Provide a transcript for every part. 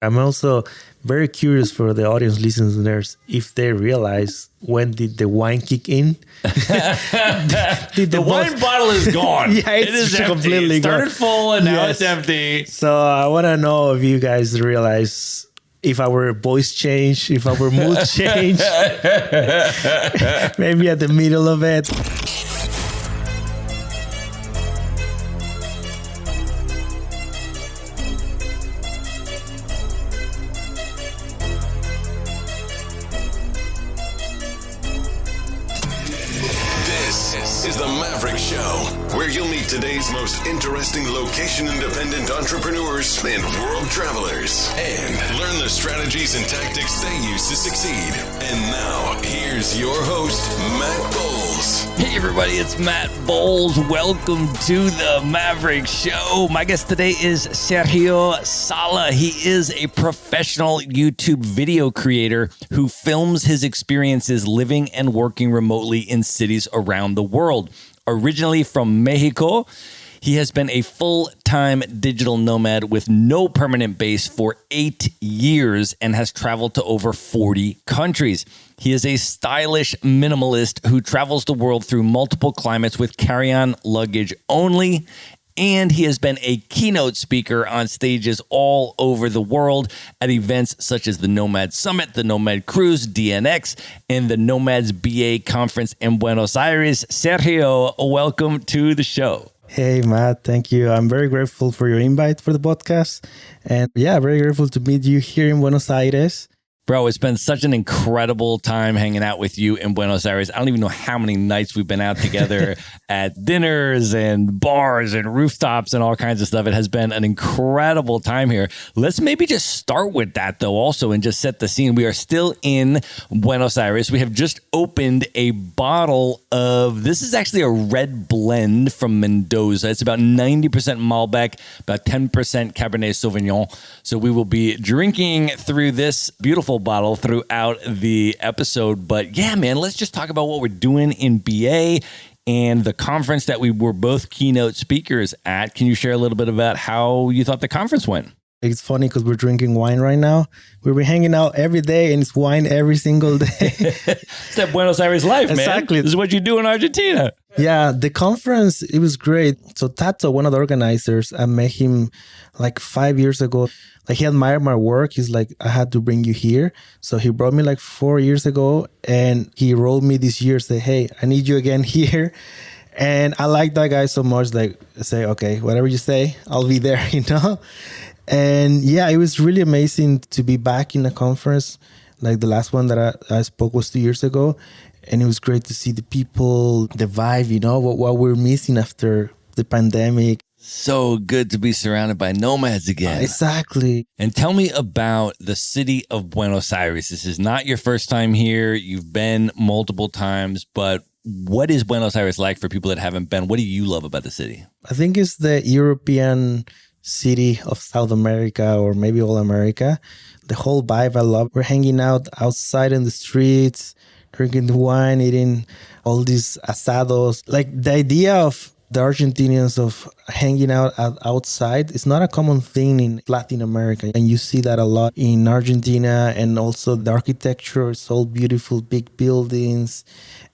I'm also very curious for the audience listeners if they realize when did the wine kick in? The wine bottle is gone. Yeah, it is completely It started gone. full and now it's empty. So I want to know if you guys realize if our voice changed, if our mood changed. Maybe at the middle of it. This is the Maverick Show, where you'll meet today's most interesting location-independent entrepreneurs and world travelers, and learn the strategies and tactics they use to succeed. And now, here's your host, Matt Bowles. Hey everybody, it's Matt Bowles. Welcome to the Maverick Show. My guest today is Sergio Sala. He is a professional YouTube video creator who films his experiences living and working remotely in cities around the world. Originally from Mexico, he has been a full-time digital nomad with no permanent base for 8 years and has traveled to over 40 countries. He is a stylish minimalist who travels the world through multiple climates with carry-on luggage only. And he has been a keynote speaker on stages all over the world at events such as the Nomad Summit, the Nomad Cruise, DNX, and the Nomads BA Conference in Buenos Aires. Sergio, welcome to the show. Hey, Matt, thank you. I'm very grateful for your invite for the podcast. And yeah, very grateful to meet you here in Buenos Aires. Bro, it's been such an incredible time hanging out with you in Buenos Aires. I don't even know how many nights we've been out together at dinners and bars and rooftops and all kinds of stuff. It has been an incredible time here. Let's maybe just start with that, though, also, and just set the scene. We are still in Buenos Aires. We have just opened a bottle of, this is actually a red blend from Mendoza. It's about 90% Malbec, about 10% Cabernet Sauvignon. So we will be drinking through this beautiful bottle throughout the episode. But yeah, man, let's just talk about what we're doing in BA and the conference that we were both keynote speakers at. Can you share a little bit about how you thought the conference went? It's funny because we're drinking wine right now. We've been hanging out every day and it's wine every single day. It's that Buenos Aires life, man. Exactly. This is what you do in Argentina. Yeah, the conference, it was great. So Tato, one of the organizers, I met him like 5 years ago. Like he admired my work. He's like, I had to bring you here. So he brought me like 4 years ago and he wrote me this year, say, hey, I need you again here. And I like that guy so much, like say, okay, whatever you say, I'll be there, you know? And yeah, it was really amazing to be back in a conference. Like the last one that I spoke was 2 years ago. And it was great to see the people, the vibe, you know, what we're missing after the pandemic. So good to be surrounded by nomads again. Exactly. And tell me about the city of Buenos Aires. This is not your first time here. You've been multiple times, but what is Buenos Aires like for people that haven't been? What do you love about the city? I think it's the European city of South America or maybe all America. The whole vibe I love. We're hanging out outside in the streets, drinking the wine, eating all these asados. Like the idea of the Argentinians of hanging out outside is not a common thing in Latin America. And you see that a lot in Argentina, and also the architecture is all beautiful, big buildings.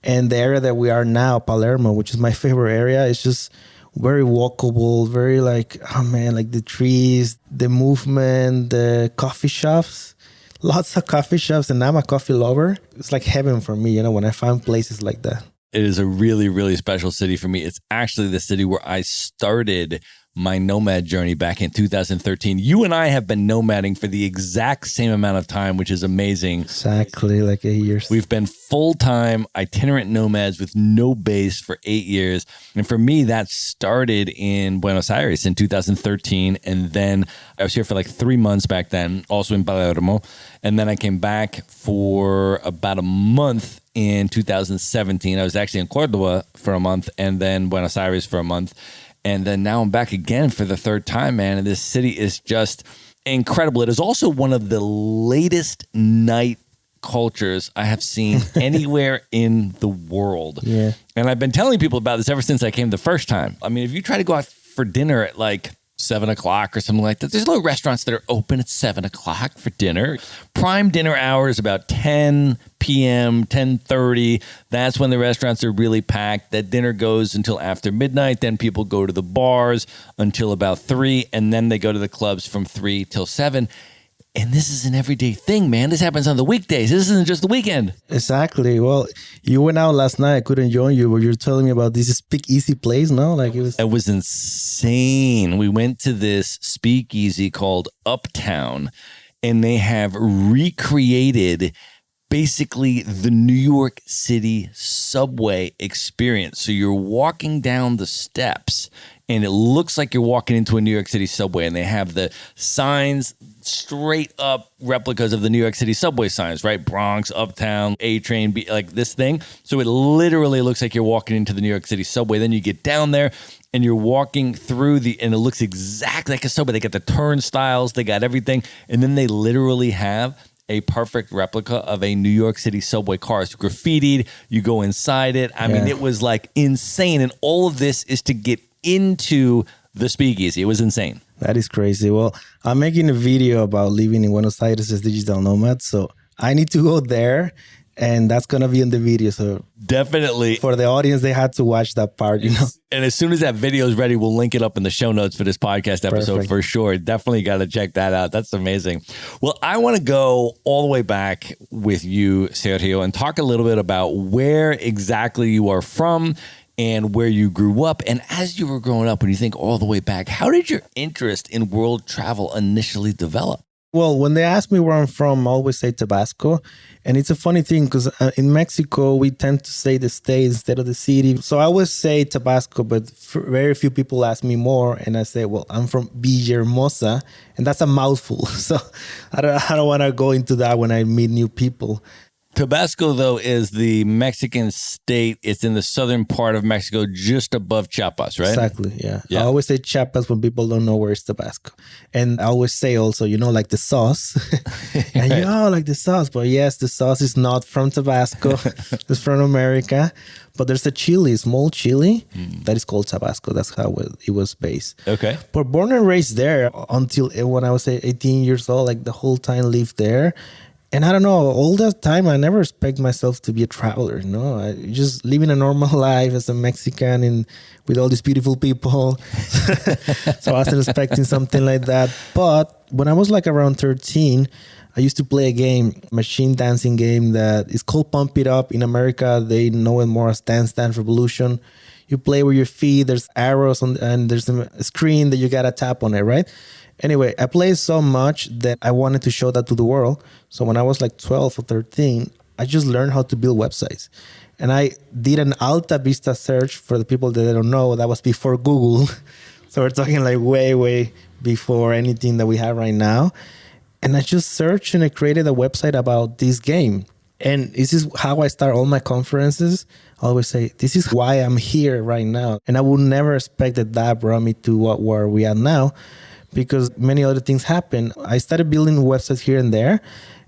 And the area that we are now, Palermo, which is my favorite area, is just very walkable, very like, oh man, like the trees, the movement, the coffee shops. Lots of coffee shops, and I'm a coffee lover. It's like heaven for me, you know, when I find places like that. It is a really, really special city for me. It's actually the city where I started my nomad journey back in 2013. You and I have been nomading for the exact same amount of time, which is amazing. Exactly, like 8 years. We've been full-time itinerant nomads with no base for 8 years. And for me, that started in Buenos Aires in 2013. And then I was here for like 3 months back then, also in Palermo. And then I came back for about a month in 2017. I was actually in Cordoba for a month and then Buenos Aires for a month. And then now I'm back again for the third time, man. And this city is just incredible. It is also one of the latest night cultures I have seen anywhere in the world. Yeah. And I've been telling people about this ever since I came the first time. I mean, if you try to go out for dinner at like 7 o'clock or something like that. There's little restaurants that are open at 7 o'clock for dinner. Prime dinner hour is about 10 p.m., 10:30. That's when the restaurants are really packed. That dinner goes until after midnight. Then people go to the bars until about 3, and then they go to the clubs from 3 till 7. And this is an everyday thing, man. This happens on the weekdays. This isn't just the weekend. Exactly. Well, you went out last night. I couldn't join you, but you're telling me about this speakeasy place, no? Like It was insane. We went to this speakeasy called Uptown, and they have recreated basically the New York City subway experience. So you're walking down the steps, and it looks like you're walking into a New York City subway, and they have the signs, straight up replicas of the New York City subway signs, right? Bronx, Uptown, A train, B, like this thing. So it literally looks like you're walking into the New York City subway. Then you get down there and you're walking through and it looks exactly like a subway. They got the turnstiles, they got everything. And then they literally have a perfect replica of a New York City subway car. It's graffitied. You go inside it. I mean, it was like insane. And all of this is to get into the speakeasy. It was insane. That is crazy. Well, I'm making a video about living in Buenos Aires as digital nomad, so I need to go there, and that's going to be in the video. So definitely. For the audience, they had to watch that part, you know. And as soon as that video is ready, we'll link it up in the show notes for this podcast episode. Perfect. For sure. Definitely got to check that out. That's amazing. Well, I want to go all the way back with you, Sergio, and talk a little bit about where exactly you are from and where you grew up. And as you were growing up, when you think all the way back, how did your interest in world travel initially develop? Well, when they ask me where I'm from, I always say Tabasco. And it's a funny thing because in Mexico, we tend to say the state instead of the city. So I always say Tabasco, but very few people ask me more. And I say, well, I'm from Villahermosa. And that's a mouthful. So I don't want to go into that when I meet new people. Tabasco, though, is the Mexican state. It's in the southern part of Mexico, just above Chiapas, right? Exactly, yeah. I always say Chiapas when people don't know where it's Tabasco. And I always say also, like the sauce. And like the sauce. But yes, the sauce is not from Tabasco. It's from America. But there's a chili, small chili, that is called Tabasco. That's how it was based. Okay. But born and raised there until when I was 18 years old, like the whole time lived there. And I don't know, all that time, I never expect myself to be a traveler, I just living a normal life as a Mexican and with all these beautiful people. So I wasn't expecting something like that. But when I was like around 13, I used to play a game, machine dancing game that is called Pump It Up. In America, they know it more as Dance Dance Revolution. You play with your feet, there's arrows and there's a screen that you got to tap on it, right? Anyway, I played so much that I wanted to show that to the world. So when I was like 12 or 13, I just learned how to build websites. And I did an Alta Vista search. For the people that don't know, that was before Google. So we're talking like way before anything that we have right now. And I just searched and I created a website about this game. And this is how I start all my conferences. I always say, this is why I'm here right now. And I would never expect that brought me to where we are now, because many other things happen. I started building websites here and there,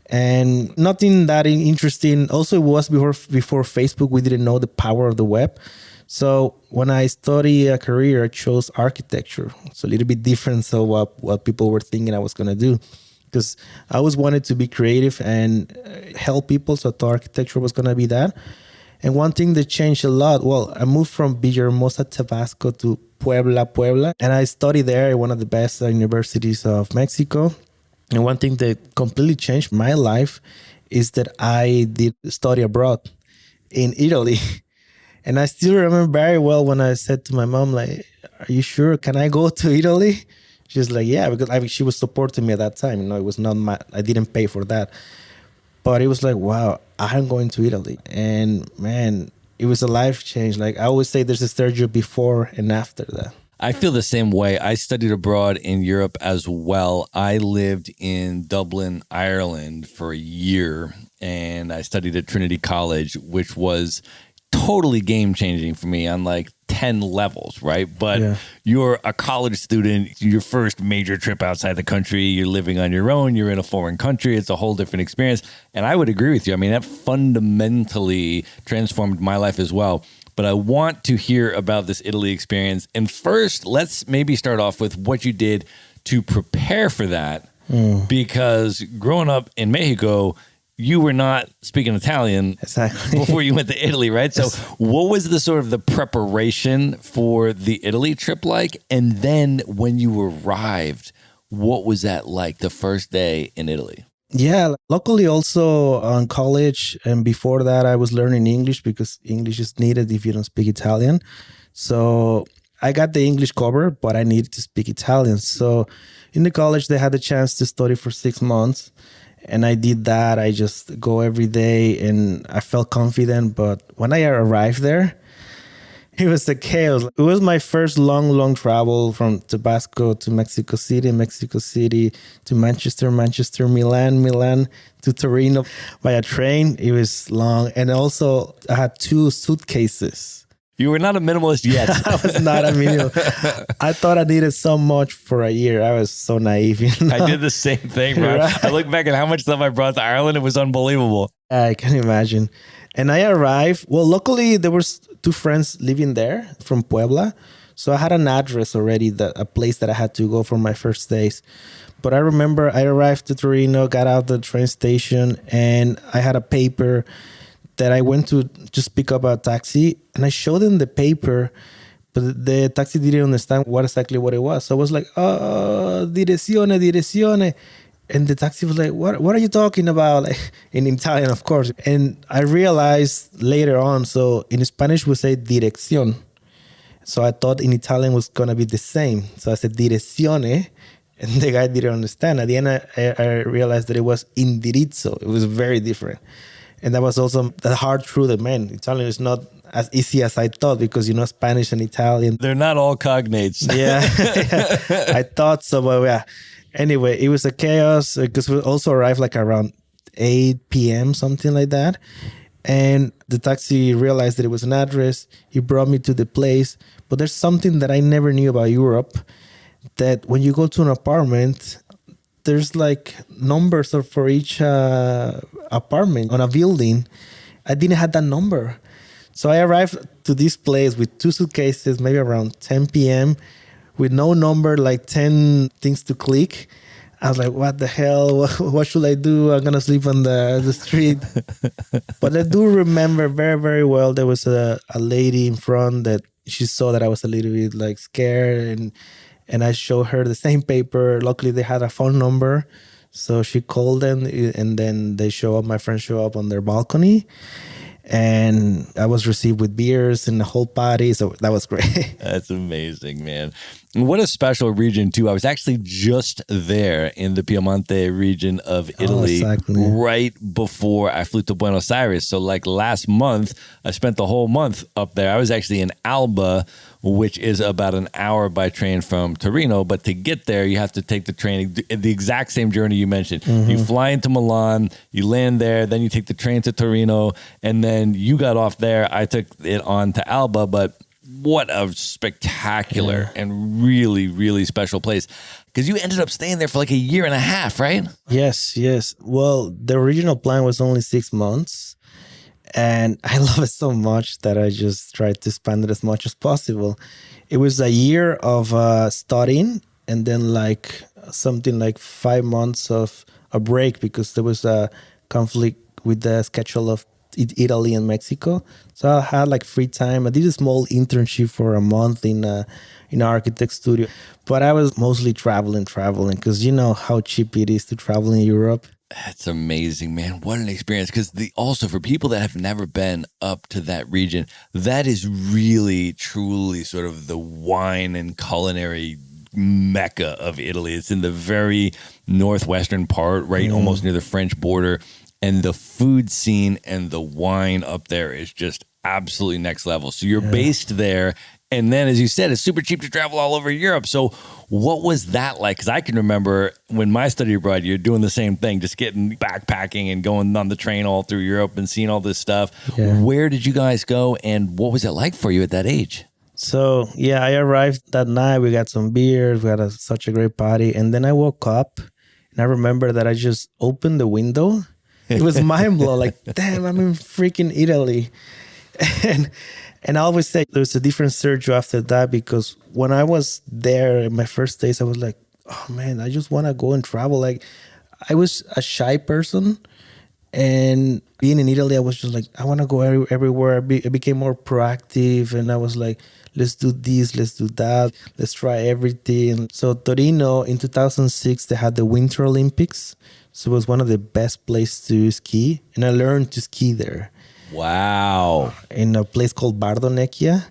and nothing that interesting. Also, it was before Facebook. We didn't know the power of the web. So when I studied a career, I chose architecture. It's a little bit different. So what people were thinking I was going to do, because I always wanted to be creative and help people. So I thought architecture was going to be that. And one thing that changed a lot, well, I moved from Villahermosa, Tabasco to Puebla, and I studied there at one of the best universities of Mexico. And one thing that completely changed my life is that I did study abroad in Italy. And I still remember very well when I said to my mom, like, are you sure? Can I go to Italy? She's like, yeah, because she was supporting me at that time. It was not I didn't pay for that. But it was like, wow, I'm going to Italy. And man, it was a life change. Like I always say, there's a Sergio before and after that. I feel the same way. I studied abroad in Europe as well. I lived in Dublin, Ireland for a year, and I studied at Trinity College, which was totally game-changing for me on like 10 levels, right? But you're a college student, your first major trip outside the country, you're living on your own, you're in a foreign country, it's a whole different experience. And I would agree with you. I mean, that fundamentally transformed my life as well. but I want to hear about this Italy experience. And first, let's maybe start off with what you did to prepare for that. Because growing up in Mexico, you were not speaking Italian Exactly. before you went to Italy, right? So what was the sort of the preparation for the Italy trip like? And then when you arrived, what was that like the first day in Italy? Yeah, luckily also on college and before that I was learning English because English is needed if you don't speak Italian. So I got the English covered, but I needed to speak Italian. So in the college, they had the chance to study for 6 months. And I did that. I just go every day and I felt confident. But when I arrived there, it was a chaos. It was my first long travel from Tabasco to Mexico City to Manchester, Milan to Torino by a train. It was long. And also I had 2 suitcases. You were not a minimalist yet. I was not a minimal. I thought I needed so much for a year. I was so naive. I did the same thing, bro. Right. I look back at how much stuff I brought to Ireland. It was unbelievable. I can imagine. And I arrived. Well, luckily, there was 2 friends living there from Puebla. So I had an address already, a place that I had to go for my first days. But I remember I arrived to Torino, got out the train station, and I had a paper that I went to just pick up a taxi, and I showed them the paper, but the taxi didn't understand what it was. So I was like, direzione. And the taxi was like, what are you talking about? Like, in Italian, of course. And I realized later on, so in Spanish we say dirección. So I thought in Italian was going to be the same. So I said direzione, and the guy didn't understand. At the end, I realized that it was indirizzo. It was very different. And that was also the hard truth that, man, Italian is not as easy as I thought because, Spanish and Italian. They're not all cognates. Yeah, I thought so, but yeah. Anyway, it was a chaos because we also arrived like around 8 p.m., something like that. And the taxi realized that it was an address. He brought me to the place. But there's something that I never knew about Europe, that when you go to an apartment, there's like numbers for each apartment on a building. I didn't have that number. So I arrived to this place with 2 suitcases, maybe around 10 p.m. with no number, like 10 things to click. I was like, what the hell? What should I do? I'm going to sleep on the street. But I do remember very, very well, there was a lady in front that she saw that I was a little bit like scared, and I showed her the same paper. Luckily, they had a phone number. So she called them, and then my friends show up on their balcony. And I was received with beers and the whole party. So that was great. That's amazing, man. And what a special region, too. I was actually just there in the Piemonte region of Italy right before I flew to Buenos Aires. So like last month, I spent the whole month up there. I was actually in Alba, which is about an hour by train from Torino. But to get there, you have to take the train, the exact same journey you mentioned. Mm-hmm. You fly into Milan, you land there, then you take the train to Torino, and then you got off there. I took it on to Alba, but what a spectacular and really, really special place. Because you ended up staying there for like a year and a half, right? Yes. Well, the original plan was only 6 months. And I love it so much that I just tried to spend it as much as possible. It was a year of studying and then like something like 5 months of a break because there was a conflict with the schedule of Italy and Mexico. So I had like free time. I did a small internship for a month in an architect studio. But I was mostly traveling because you know how cheap it is to travel in Europe. That's amazing, man. What an experience. Because also for people that have never been up to that region, that is really, truly sort of the wine and culinary mecca of Italy. It's in the very northwestern part, right? Almost near the French border. And the food scene and the wine up there is just absolutely next level. So you're based there. And then, as you said, it's super cheap to travel all over Europe. So what was that like? Because I can remember when my study abroad, you're doing the same thing, just getting backpacking and going on the train all through Europe and seeing all this stuff. Yeah. Where did you guys go? And what was it like for you at that age? So, yeah, I arrived that night. We got some beers. We had such a great party. And then I woke up and I remember that I just opened the window. It was mind blowing. Like, damn, I'm in freaking Italy. And I always say there's a different Sergio after that, because when I was there in my first days, I was like, oh man, I just want to go and travel. Like, I was a shy person. And being in Italy, I was just like, I want to go everywhere. I became more proactive, and I was like, let's do this, let's do that, let's try everything. So Torino in 2006, they had the Winter Olympics. So it was one of the best places to ski. And I learned to ski there. Wow. In a place called Bardonecchia.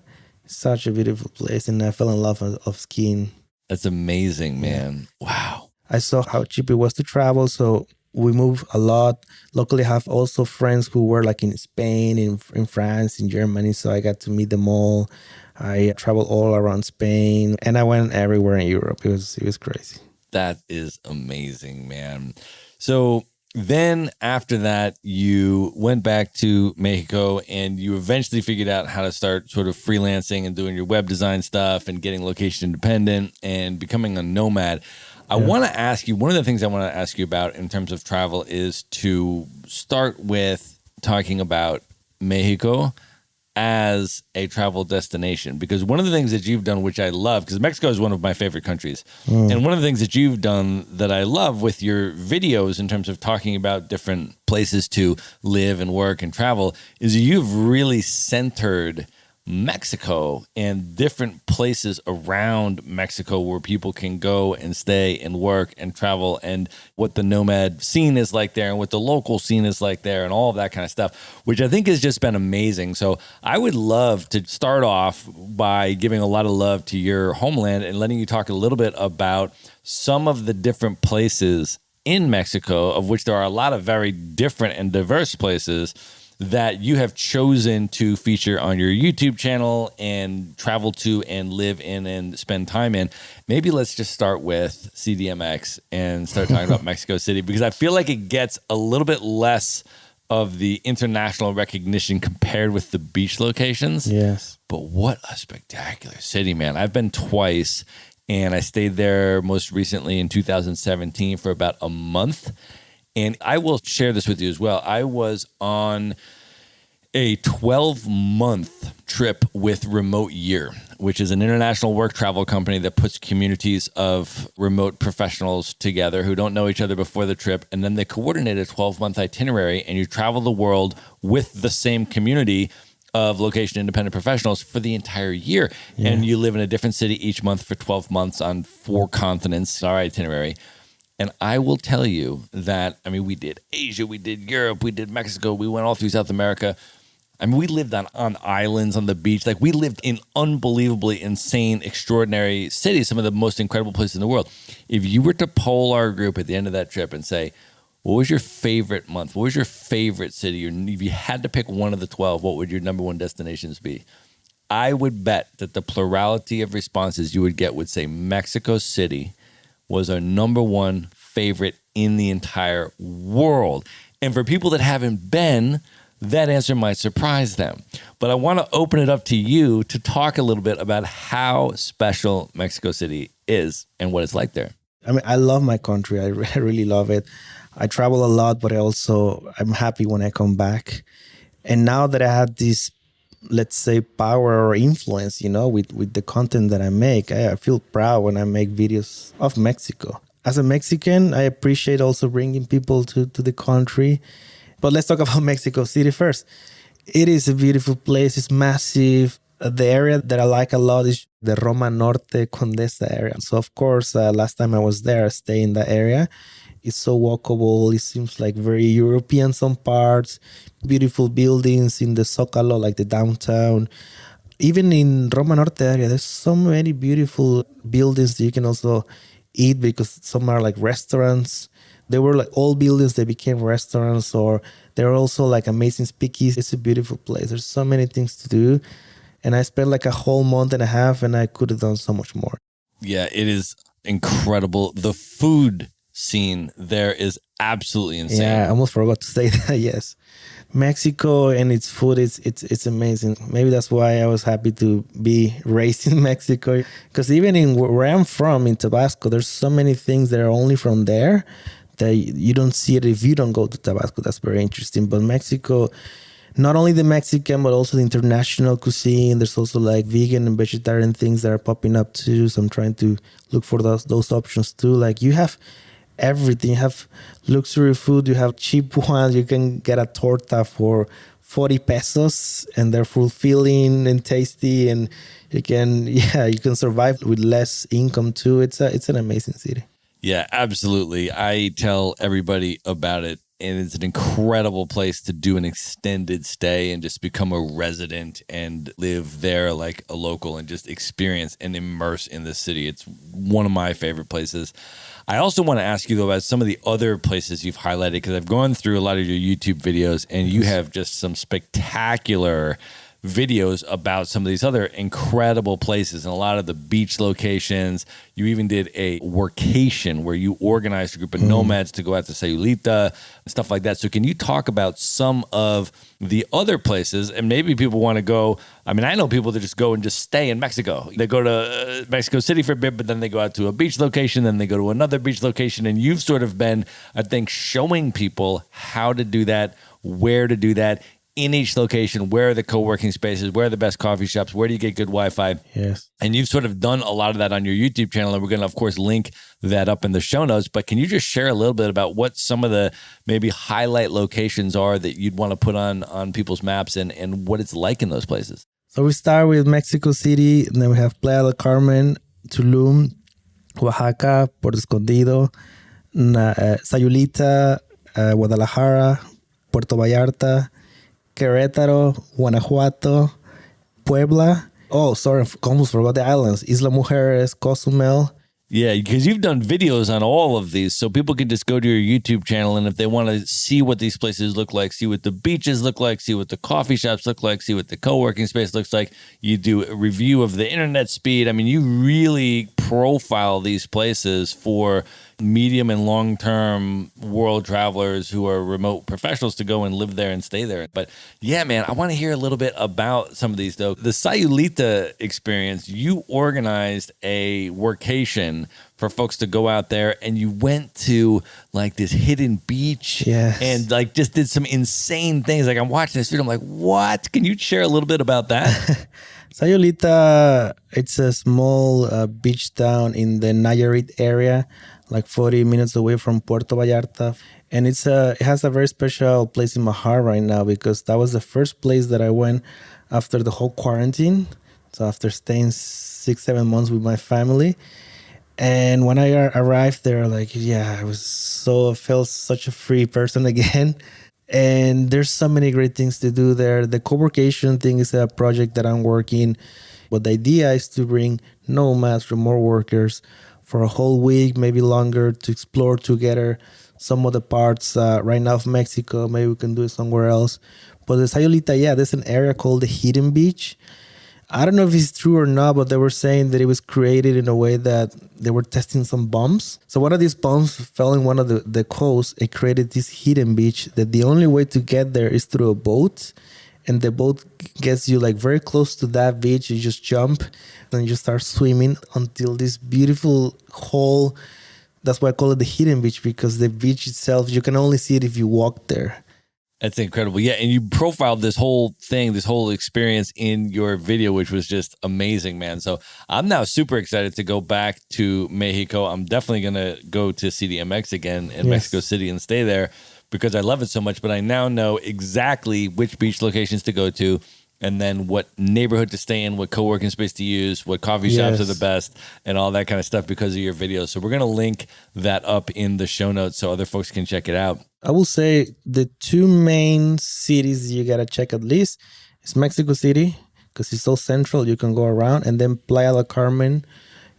Such a beautiful place. And I fell in love of skiing. That's amazing, man. Wow. I saw how cheap it was to travel. So we moved a lot. Luckily, I have also friends who were like in Spain, in France, in Germany. So I got to meet them all. I traveled all around Spain, and I went everywhere in Europe. It was crazy. That is amazing, man. So then after that, you went back to Mexico, and you eventually figured out how to start sort of freelancing and doing your web design stuff and getting location independent and becoming a nomad. I want to ask you, one of the things I want to ask you about in terms of travel is to start with talking about Mexico as a travel destination. Because one of the things that you've done, which I love, because Mexico is one of my favorite countries. And one of the things that you've done that I love with your videos in terms of talking about different places to live and work and travel is you've really centered Mexico and different places around Mexico where people can go and stay and work and travel, and what the nomad scene is like there and what the local scene is like there and all of that kind of stuff, which I think has just been amazing. So I would love to start off by giving a lot of love to your homeland and letting you talk a little bit about some of the different places in Mexico, of which there are a lot of very different and diverse places that you have chosen to feature on your YouTube channel and travel to and live in and spend time in. Maybe let's just start with CDMX and start talking about Mexico City, because I feel like it gets a little bit less of the international recognition compared with the beach locations. Yes. But what a spectacular city, man. I've been twice, and I stayed there most recently in 2017 for about a month. And I will share this with you as well. I was on a 12-month trip with Remote Year, which is an international work travel company that puts communities of remote professionals together who don't know each other before the trip. And then they coordinate a 12-month itinerary, and you travel the world with the same community of location independent professionals for the entire year. Yeah. And you live in a different city each month for 12 months on 4 continents, our itinerary. And I will tell you that, I mean, we did Asia, we did Europe, we did Mexico, we went all through South America. I mean, we lived on islands, on the beach. Like, we lived in unbelievably insane, extraordinary cities, some of the most incredible places in the world. If you were to poll our group at the end of that trip and say, what was your favorite month? What was your favorite city? If you had to pick one of the 12, what would your number one destinations be? I would bet that the plurality of responses you would get would say Mexico City was our number one favorite in the entire world. And for people that haven't been, that answer might surprise them. But I want to open it up to you to talk a little bit about how special Mexico City is and what it's like there. I mean, I love my country. I really love it. I travel a lot, but I'm happy when I come back. And now that I have this, let's say, power or influence, with the content that I make, I feel proud when I make videos of Mexico. As a Mexican, I appreciate also bringing people to the country. But let's talk about Mexico City first. It is a beautiful place. It's massive. The area that I like a lot is the Roma Norte Condesa area. So, of course, last time I was there, I stayed in that area. It's so walkable. It seems like very European some parts. Beautiful buildings in the Zócalo, like the downtown. Even in Roma Norte area, there's so many beautiful buildings that you can also eat, because some are like restaurants. They were like old buildings, they became restaurants, or they're also like amazing speakeasies. It's a beautiful place. There's so many things to do. And I spent like a whole month and a half, and I could have done so much more. Yeah, it is incredible. The food scene there is absolutely insane. Yeah, I almost forgot to say that. Yes, Mexico and its food, it's amazing. Maybe that's why I was happy to be raised in Mexico, because even in where I'm from, in Tabasco, there's so many things that are only from there that you don't see it if you don't go to Tabasco. That's very interesting. But Mexico, not only the Mexican, but also the international cuisine. There's also like vegan and vegetarian things that are popping up too. So I'm trying to look for those options too. Like you have everything. You have luxury food. You have cheap ones. You can get a torta for 40 pesos and they're fulfilling and tasty. And you can survive with less income too. It's an amazing city. Yeah, absolutely. I tell everybody about it. And it's an incredible place to do an extended stay and just become a resident and live there like a local and just experience and immerse in the city. It's one of my favorite places. I also want to ask you, though, about some of the other places you've highlighted, because I've gone through a lot of your YouTube videos and you have just some spectacular videos about some of these other incredible places and a lot of the beach locations. You even did a workation where you organized a group of nomads to go out to Sayulita and stuff like that. So can you talk about some of the other places? And maybe people want to go. I mean, I know people that just go and just stay in Mexico. They go to Mexico City for a bit, but then they go out to a beach location, then they go to another beach location. And you've sort of been, I think, showing people how to do that, where to do that, in each location, where are the co-working spaces, where are the best coffee shops, where do you get good Wi-Fi? Yes. And you've sort of done a lot of that on your YouTube channel, and we're going to, of course, link that up in the show notes. But can you just share a little bit about what some of the maybe highlight locations are that you'd want to put on people's maps and what it's like in those places? So we start with Mexico City, and then we have Playa del Carmen, Tulum, Oaxaca, Puerto Escondido, Sayulita, Guadalajara, Puerto Vallarta, Querétaro, Guanajuato, Puebla. Oh, sorry, I almost forgot the islands. Isla Mujeres, Cozumel. Yeah, because you've done videos on all of these, so people can just go to your YouTube channel, and if they want to see what these places look like, see what the beaches look like, see what the coffee shops look like, see what the co-working space looks like, you do a review of the internet speed. I mean, you really profile these places for medium and long-term world travelers who are remote professionals to go and live there and stay there. But yeah, man, I want to hear a little bit about some of these, though. The Sayulita experience, you organized a workation for folks to go out there, and you went to like this hidden beach. Yes. And like just did some insane things. Like I'm watching this video, I'm like, what? Can you share a little bit about that? Sayulita, it's a small beach town in the Nayarit area, like 40 minutes away from Puerto Vallarta. And it has a very special place in my heart right now, because that was the first place that I went after the whole quarantine. So after staying 6-7 months with my family. And when I arrived there, like, yeah, I felt such a free person again. And there's so many great things to do there. The co-workation thing is a project that I'm working. But the idea is to bring nomads, remote workers, for a whole week, maybe longer, to explore together some of the parts right now of Mexico. Maybe we can do it somewhere else. But the Sayulita, yeah, there's an area called the Hidden Beach. I don't know if it's true or not, but they were saying that it was created in a way that they were testing some bombs. So one of these bombs fell in one of the coasts. It created this hidden beach that the only way to get there is through a boat. And the boat gets you like very close to that beach. You just jump and you just start swimming until this beautiful hole. That's why I call it the hidden beach, because the beach itself, you can only see it if you walk there. That's incredible. Yeah, and you profiled this whole thing, this whole experience in your video, which was just amazing, man. So I'm now super excited to go back to Mexico. I'm definitely going to go to CDMX again in Mexico City and stay there because I love it so much. But I now know exactly which beach locations to go to, and then what neighborhood to stay in, what co-working space to use, what coffee shops are the best, and all that kind of stuff because of your videos. So we're going to link that up in the show notes so other folks can check it out. I will say the two main cities you got to check at least is Mexico City, because it's so central, you can go around, and then Playa del Carmen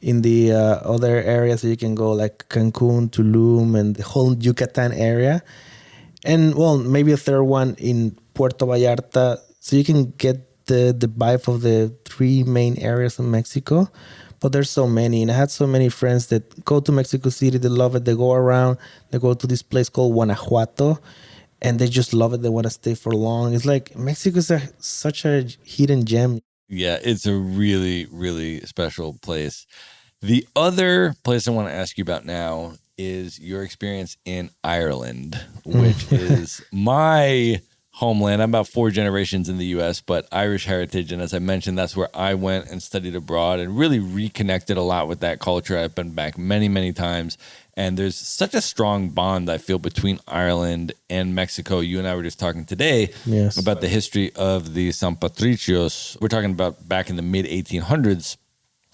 in the other areas you can go, like Cancun, Tulum, and the whole Yucatan area. And, well, maybe a third one in Puerto Vallarta, so you can get the vibe of the three main areas of Mexico. But there's so many, and I had so many friends that go to Mexico City, they love it, they go around, they go to this place called Guanajuato, and they just love it, they want to stay for long. It's like Mexico is such a hidden gem. Yeah, it's a really, really special place. The other place I want to ask you about now is your experience in Ireland, which is my homeland. I'm about 4 generations in the U.S., but Irish heritage. And as I mentioned, that's where I went and studied abroad and really reconnected a lot with that culture. I've been back many, many times. And there's such a strong bond, I feel, between Ireland and Mexico. You and I were just talking today about the history of the San Patricios. We're talking about back in the mid-1800s,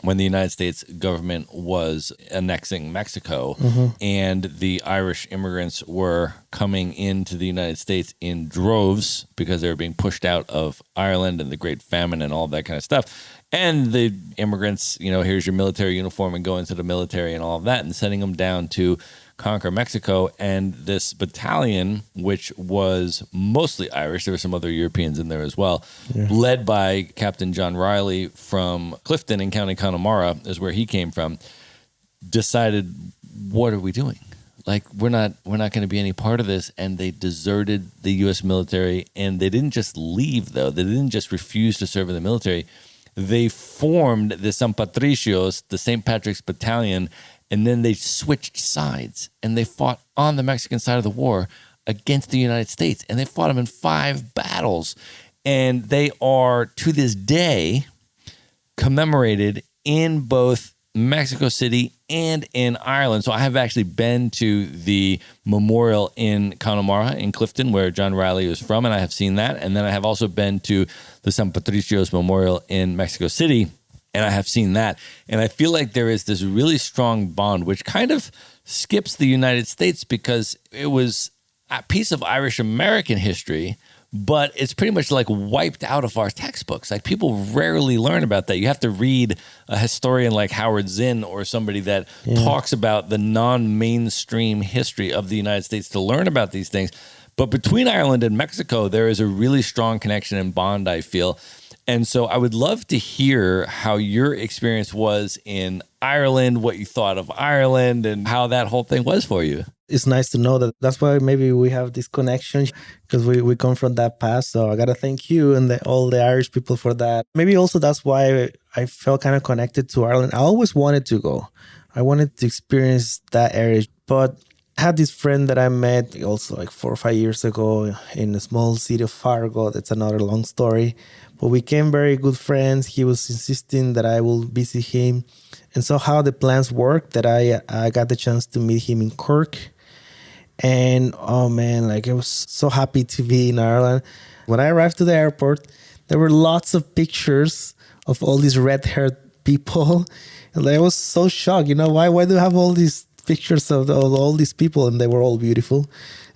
when the United States government was annexing Mexico, and the Irish immigrants were coming into the United States in droves because they were being pushed out of Ireland and the Great Famine and all that kind of stuff. And the immigrants, here's your military uniform and go into the military and all of that, and sending them down to conquer Mexico. And this battalion, which was mostly Irish, there were some other Europeans in there as well, led by Captain John Riley from Clifton in County Connemara, is where he came from, decided, what are we doing? Like, we're not going to be any part of this. And they deserted the U.S. military. And they didn't just leave, though. They didn't just refuse to serve in the military. They formed the San Patricios, the St. Patrick's Battalion, and then they switched sides, and they fought on the Mexican side of the war against the United States, and they fought them in 5 battles. And they are, to this day, commemorated in both Mexico City and in Ireland. So I have actually been to the memorial in Connemara in Clifton, where John Riley was from, and I have seen that. And then I have also been to the San Patricios Memorial in Mexico City, and I have seen that. And I feel like there is this really strong bond, which kind of skips the United States because it was a piece of Irish American history, but it's pretty much like wiped out of our textbooks. Like, people rarely learn about that. You have to read a historian like Howard Zinn or somebody that talks about the non-mainstream history of the United States to learn about these things. But between Ireland and Mexico, there is a really strong connection and bond, I feel. And so I would love to hear how your experience was in Ireland, what you thought of Ireland, and how that whole thing was for you. It's nice to know that. That's why maybe we have this connection, because we come from that past. So I got to thank you and all the Irish people for that. Maybe also that's why I felt kind of connected to Ireland. I always wanted to go. I wanted to experience that area. But I had this friend that I met also like 4 or 5 years ago in the small city of Fargo. That's another long story. But we became very good friends. He was insisting that I will visit him. And so how the plans worked, that I got the chance to meet him in Cork. And oh man, like, I was so happy to be in Ireland. When I arrived to the airport, there were lots of pictures of all these red-haired people. And I was so shocked. Why do you have all these pictures of all these people? And they were all beautiful.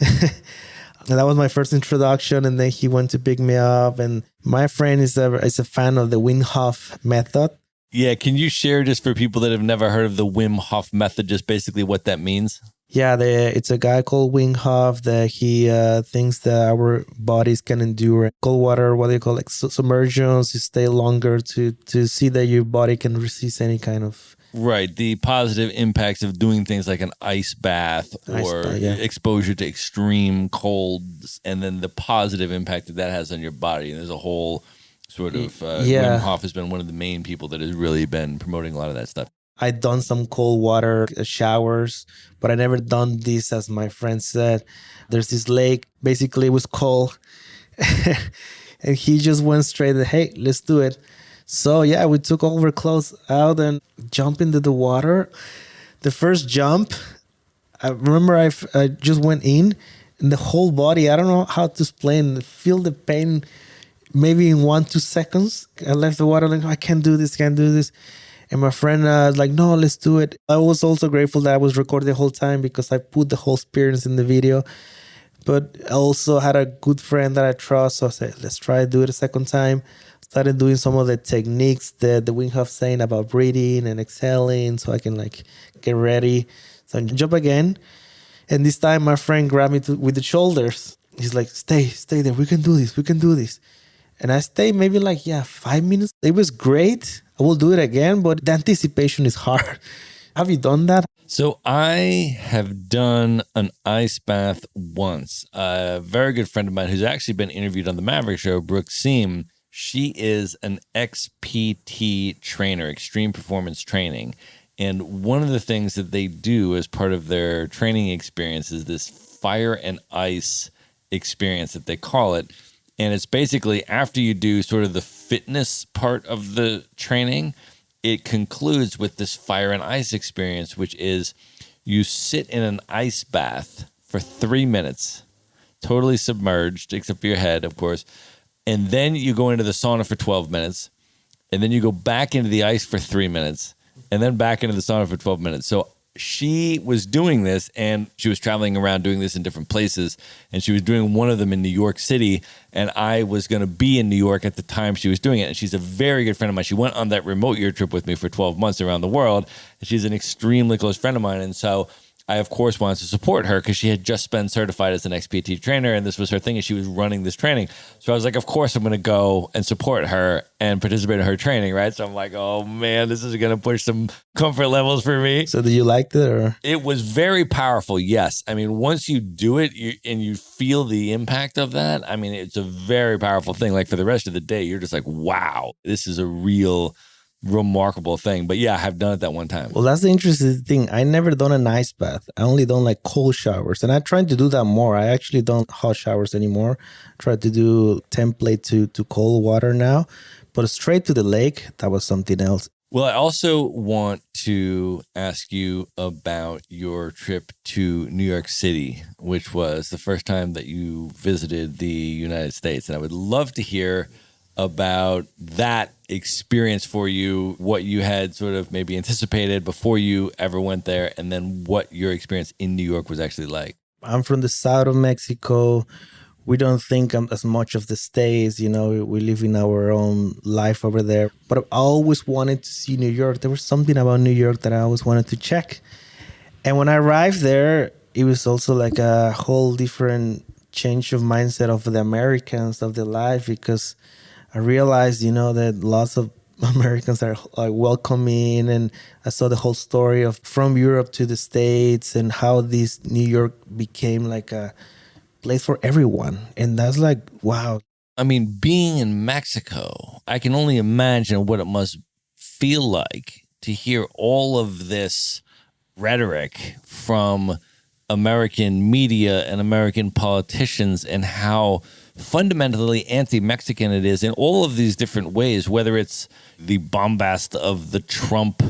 And that was my first introduction. And then he went to pick me up. And my friend is a fan of the Wim Hof method. Yeah, can you share, just for people that have never heard of the Wim Hof method, just basically what that means? Yeah, it's a guy called Wim Hof that he thinks that our bodies can endure cold water, what they call like submersions, to stay longer, to see that your body can resist any kind of... Right, the positive impacts of doing things like an ice bath or exposure to extreme colds, and then the positive impact that has on your body. And there's a whole sort of... Wim Hof has been one of the main people that has really been promoting a lot of that stuff. I'd done some cold water showers, but I never done this, as my friend said. There's this lake, basically it was cold. And he just went straight, hey, let's do it. So yeah, we took all our clothes out and jumped into the water. The first jump, I remember I just went in, and the whole body, I don't know how to explain, feel the pain maybe in 1-2 seconds. I left the water like, I can't do this. And my friend was like, no, let's do it. I was also grateful that I was recording the whole time, because I put the whole experience in the video. But I also had a good friend that I trust. So I said, let's try to do it a second time. Started doing some of the techniques that the Wim Hof saying about breathing and exhaling, so I can like get ready. So I jump again. And this time my friend grabbed me with the shoulders. He's like, stay there. We can do this. And I stayed maybe 5 minutes. It was great. I will do it again, but the anticipation is hard. Have you done that? So I have done an ice bath once. A very good friend of mine who's actually been interviewed on the Maverick show, Brooke Seam, she is an XPT trainer, extreme performance training. And one of the things that they do as part of their training experience is this fire and ice experience that they call it. And it's basically after you do sort of the fitness part of the training, it concludes with this fire and ice experience, which is you sit in an ice bath for 3 minutes, totally submerged, except for your head, of course. And then you go into the sauna for 12 minutes. And then you go back into the ice for 3 minutes. And then back into the sauna for 12 minutes. So she was doing this, and she was traveling around doing this in different places, and she was doing one of them in New York City, and I was going to be in New York at the time she was doing it, and she's a very good friend of mine. She went on that remote year trip with me for 12 months around the world, and she's an extremely close friend of mine, and so I, of course, wanted to support her because she had just been certified as an XPT trainer, and this was her thing, and she was running this training. So I was like, of course, I'm going to go and support her and participate in her training, right? So I'm like, oh, man, this is going to push some comfort levels for me. So do you like it? Or? It was very powerful, yes. I mean, once you do it and you feel the impact of that, I mean, it's a very powerful thing. Like for the rest of the day, you're just like, wow, this is a real remarkable thing. But yeah, I have done it that one time. Well, that's the interesting thing. I never done an ice bath. I only done like cold showers, and I tried to do that more. I actually don't hot showers anymore. Try to do template to cold water now, but straight to the lake, that was something else. Well, I also want to ask you about your trip to New York City, which was the first time that you visited the United States. And I would love to hear about that experience for you, what you had sort of maybe anticipated before you ever went there, and then what your experience in New York was actually like. I'm from the south of Mexico. We don't think as much of the States, you know, we live in our own life over there. But I always wanted to see New York. There was something about New York that I always wanted to check. And when I arrived there, it was also like a whole different change of mindset of the Americans, of the life, because I realized, you know, that lots of Americans are like welcoming, and I saw the whole story of from Europe to the States and how this New York became like a place for everyone. And that's like, wow. I mean, being in Mexico, I can only imagine what it must feel like to hear all of this rhetoric from American media and American politicians and how fundamentally anti-Mexican it is in all of these different ways, whether it's the bombast of the Trump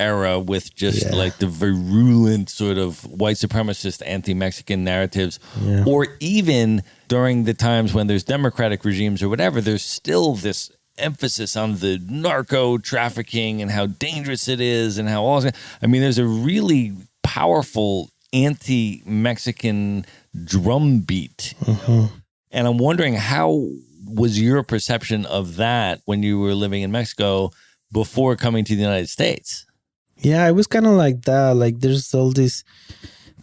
era with just like the virulent sort of white supremacist anti-Mexican narratives, or even during the times when there's democratic regimes or whatever, there's still this emphasis on the narco trafficking and how dangerous it is and how all, I mean, there's a really powerful anti-Mexican drumbeat. And I'm wondering, how was your perception of that when you were living in Mexico before coming to the United States? Yeah, it was kind of like that. Like there's all these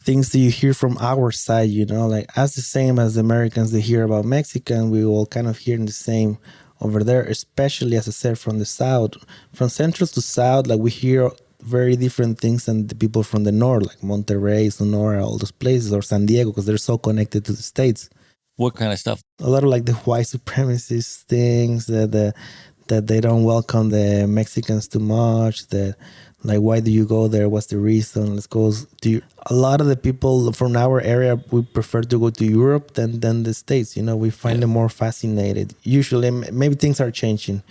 things that you hear from our side, you know, like as the same as the Americans, they hear about Mexican, we all kind of hearing the same over there, especially as I said, from the South, from Central to South, like we hear very different things than the people from the North, like Monterrey, Sonora, all those places, or San Diego, because they're so connected to the States. What kind of stuff? A lot of like the white supremacist things, that they don't welcome the Mexicans too much, that like, why do you go there? What's the reason? Let's go to a lot of the people from our area, we prefer to go to Europe than the States. You know, we find them more fascinated. Usually, maybe things are changing.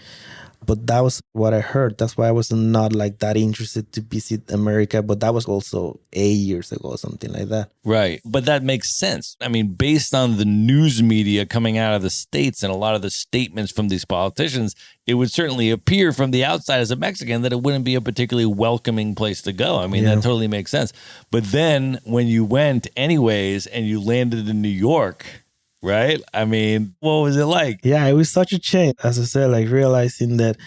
But that was what I heard. That's why I was not like that interested to visit America. But that was also 8 years ago or something like that. Right. But that makes sense. I mean, based on the news media coming out of the States and a lot of the statements from these politicians, it would certainly appear from the outside as a Mexican that it wouldn't be a particularly welcoming place to go. I mean, that totally makes sense. But then when you went anyways and you landed in New York, right? I mean, what was it like? Yeah, it was such a change. As I said, like realizing that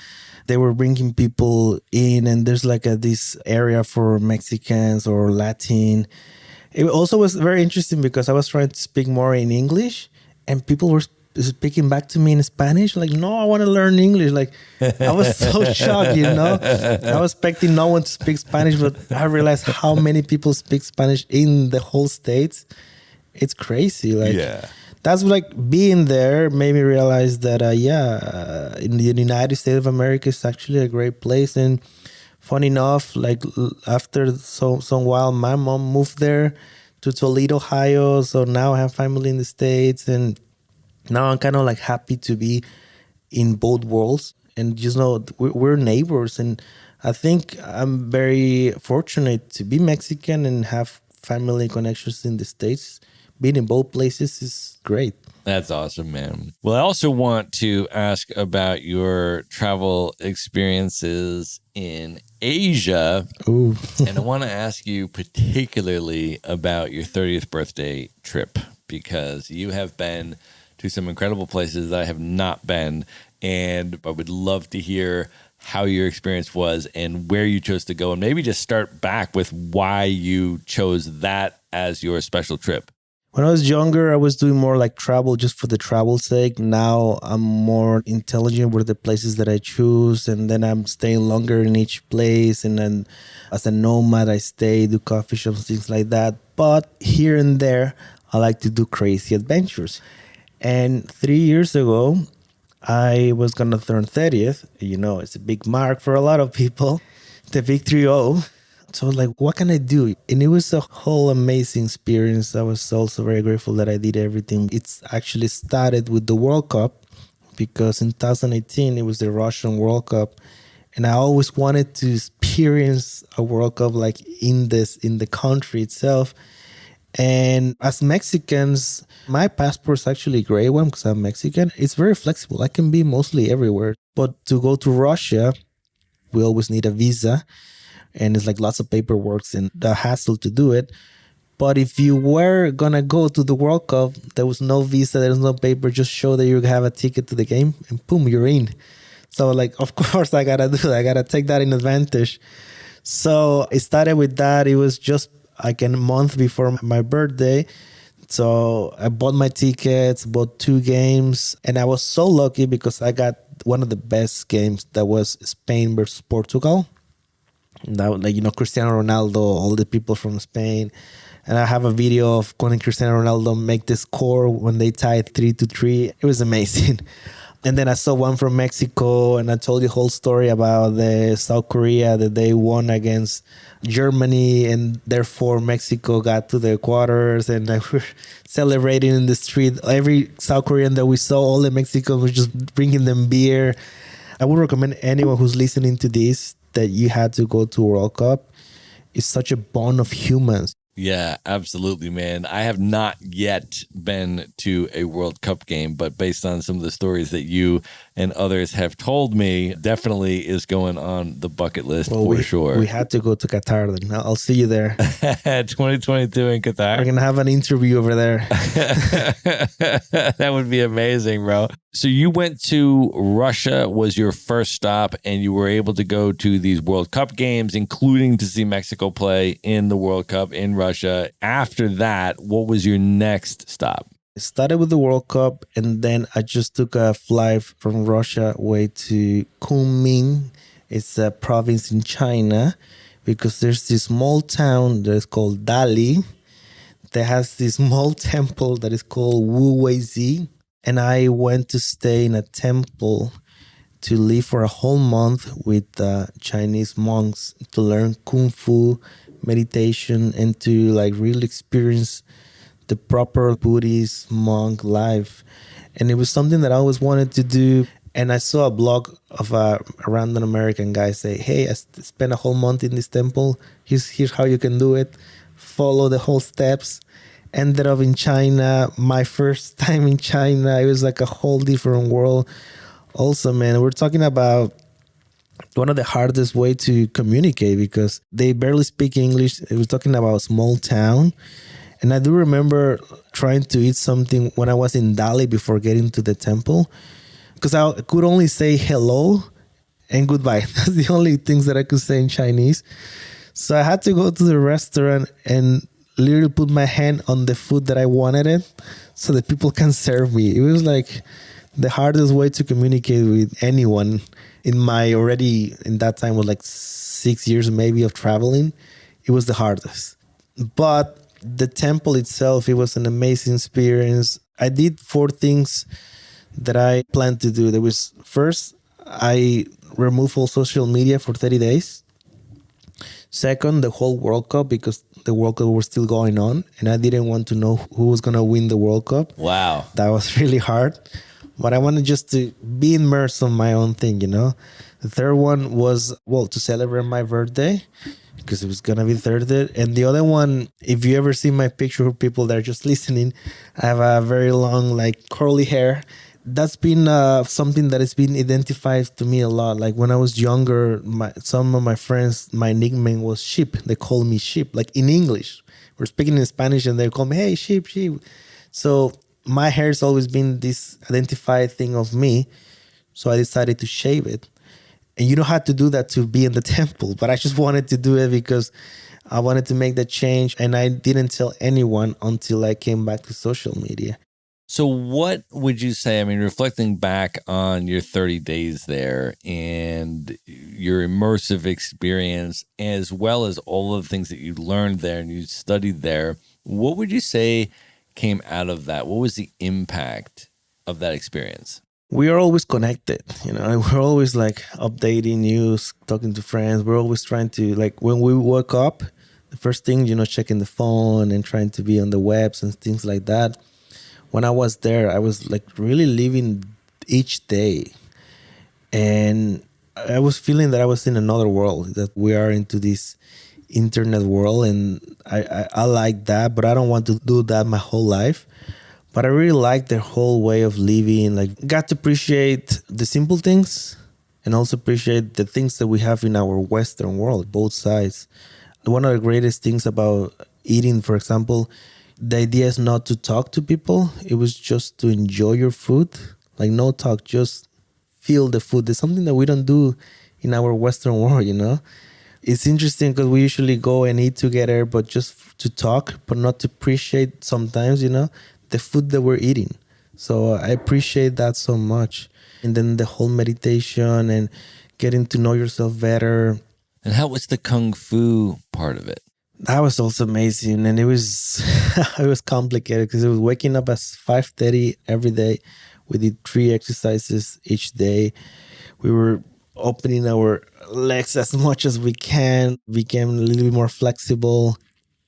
they were bringing people in and there's like this area for Mexicans or Latin. It also was very interesting because I was trying to speak more in English and people were speaking back to me in Spanish. Like, no, I want to learn English. Like, I was so shocked, you know? I was expecting no one to speak Spanish, but I realized how many people speak Spanish in the whole States. It's crazy. Like, that's like being there made me realize that, in the United States of America is actually a great place. And funny enough, like after some while, my mom moved there to Toledo, Ohio. So now I have family in the States, and now I'm kind of like happy to be in both worlds. And just know we're neighbors, and I think I'm very fortunate to be Mexican and have family connections in the States. Being in both places is great. That's awesome, man. Well, I also want to ask about your travel experiences in Asia. Ooh. And I want to ask you particularly about your 30th birthday trip, because you have been to some incredible places that I have not been. And I would love to hear how your experience was and where you chose to go. And maybe just start back with why you chose that as your special trip. When I was younger, I was doing more like travel just for the travel's sake. Now I'm more intelligent with the places that I choose, and then I'm staying longer in each place. And then as a nomad, I stay, do coffee shops, things like that. But here and there, I like to do crazy adventures. And 3 years ago, I was going to turn 30th. You know, it's a big mark for a lot of people, the big 3-0. So I was like, what can I do? And it was a whole amazing experience. I was also very grateful that I did everything. It's actually started with the World Cup, because in 2018, it was the Russian World Cup. And I always wanted to experience a World Cup like in the country itself. And as Mexicans, my passport's actually a gray one because I'm Mexican. It's very flexible. I can be mostly everywhere. But to go to Russia, we always need a visa. And it's like lots of paperwork and the hassle to do it. But if you were going to go to the World Cup, there was no visa, there was no paper, just show that you have a ticket to the game and boom, you're in. So like, of course, I got to do that. I got to take that in advantage. So it started with that. It was just like a month before my birthday. So I bought my tickets, bought 2 games. And I was so lucky because I got one of the best games, that was Spain versus Portugal. That, like, you know, Cristiano Ronaldo, all the people from Spain. And I have a video of when Cristiano Ronaldo make the score when they tied 3-3. It was amazing. And then I saw one from Mexico, and I told the whole story about the South Korea, that they won against Germany, and therefore Mexico got to the quarters, and we were celebrating in the street. Every South Korean that we saw, all the Mexicans were just bringing them beer. I would recommend anyone who's listening to this that you had to go to World Cup. It's such a bond of humans. Yeah, absolutely, man. I have not yet been to a World Cup game, but based on some of the stories that you and others have told me, definitely is going on the bucket list for sure. We had to go to Qatar then. I'll see you there. 2022 in Qatar. We're going to have an interview over there. That would be amazing, bro. So you went to Russia, was your first stop, and you were able to go to these World Cup games, including to see Mexico play in the World Cup in Russia. After that, what was your next stop? It started with the World Cup, and then I just took a flight from Russia way to Kunming. It's a province in China, because there's this small town that is called Dali that has this small temple that is called Wu Weizi. And I went to stay in a temple to live for a whole month with Chinese monks to learn Kung Fu, meditation, and to like really experience the proper Buddhist monk life. And it was something that I always wanted to do. And I saw a blog of a random American guy say, hey, I spent a whole month in this temple. Here's how you can do it. Follow the whole steps. Ended up in China. My first time in China, it was like a whole different world. Also, man, we're talking about one of the hardest way to communicate because they barely speak English. It was talking about a small town. And I do remember trying to eat something when I was in Dali before getting to the temple, because I could only say hello and goodbye. That's the only things that I could say in Chinese. So I had to go to the restaurant and literally put my hand on the food that I wanted it so that people can serve me. It was like the hardest way to communicate with anyone in my already, in that time was like 6 years maybe of traveling. It was the hardest. But the temple itself, it was an amazing experience. I did 4 things that I planned to do. There was, first, I removed all social media for 30 days. Second, the whole World Cup, because the World Cup was still going on and I didn't want to know who was going to win the World Cup. Wow. That was really hard. But I wanted just to be immersed on my own thing, you know. The third one was, well, to celebrate my birthday because it was going to be Thursday. And the other one, if you ever see my picture for people that are just listening, I have a very long, like, curly hair. That's been something that has been identified to me a lot. Like when I was younger, some of my friends, my nickname was Sheep. They call me Sheep, like in English. We're speaking in Spanish and they call me, hey, Sheep, Sheep. So my hair's always been this identified thing of me. So I decided to shave it. And you don't have to do that to be in the temple, but I just wanted to do it because I wanted to make that change. And I didn't tell anyone until I came back to social media. So what would you say, I mean, reflecting back on your 30 days there and your immersive experience, as well as all of the things that you learned there and you studied there, what would you say came out of that? What was the impact of that experience? We are always connected, you know, we're always like updating news, talking to friends. We're always trying to, like, when we woke up, the first thing, you know, checking the phone and trying to be on the webs and things like that. When I was there, I was like really living each day. And I was feeling that I was in another world, that we are into this internet world. And I like that, but I don't want to do that my whole life. But I really like their whole way of living. Like, got to appreciate the simple things and also appreciate the things that we have in our Western world, both sides. One of the greatest things about eating, for example, the idea is not to talk to people. It was just to enjoy your food. Like, no talk, just feel the food. There's something that we don't do in our Western world, you know? It's interesting because we usually go and eat together, but just to talk, but not to appreciate sometimes, you know, the food that we're eating. So I appreciate that so much. And then the whole meditation and getting to know yourself better. And how was the Kung Fu part of it? That was also amazing. And it was it was complicated because it was waking up at 5:30 every day. We did 3 exercises each day. We were opening our legs as much as we can, became a little bit more flexible.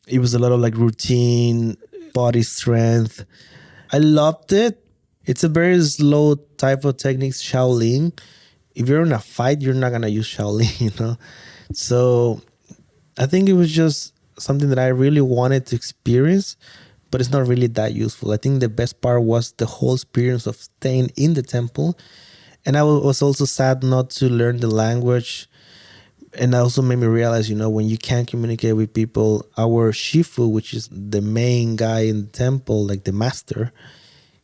It was a lot of like routine, body strength. I loved it. It's a very slow type of technique, Shaolin. If you're in a fight, you're not going to use Shaolin, you know? So I think it was just something that I really wanted to experience, but it's not really that useful. I think the best part was the whole experience of staying in the temple. And I was also sad not to learn the language. And it also made me realize, you know, when you can't communicate with people, our Shifu, which is the main guy in the temple, like the master,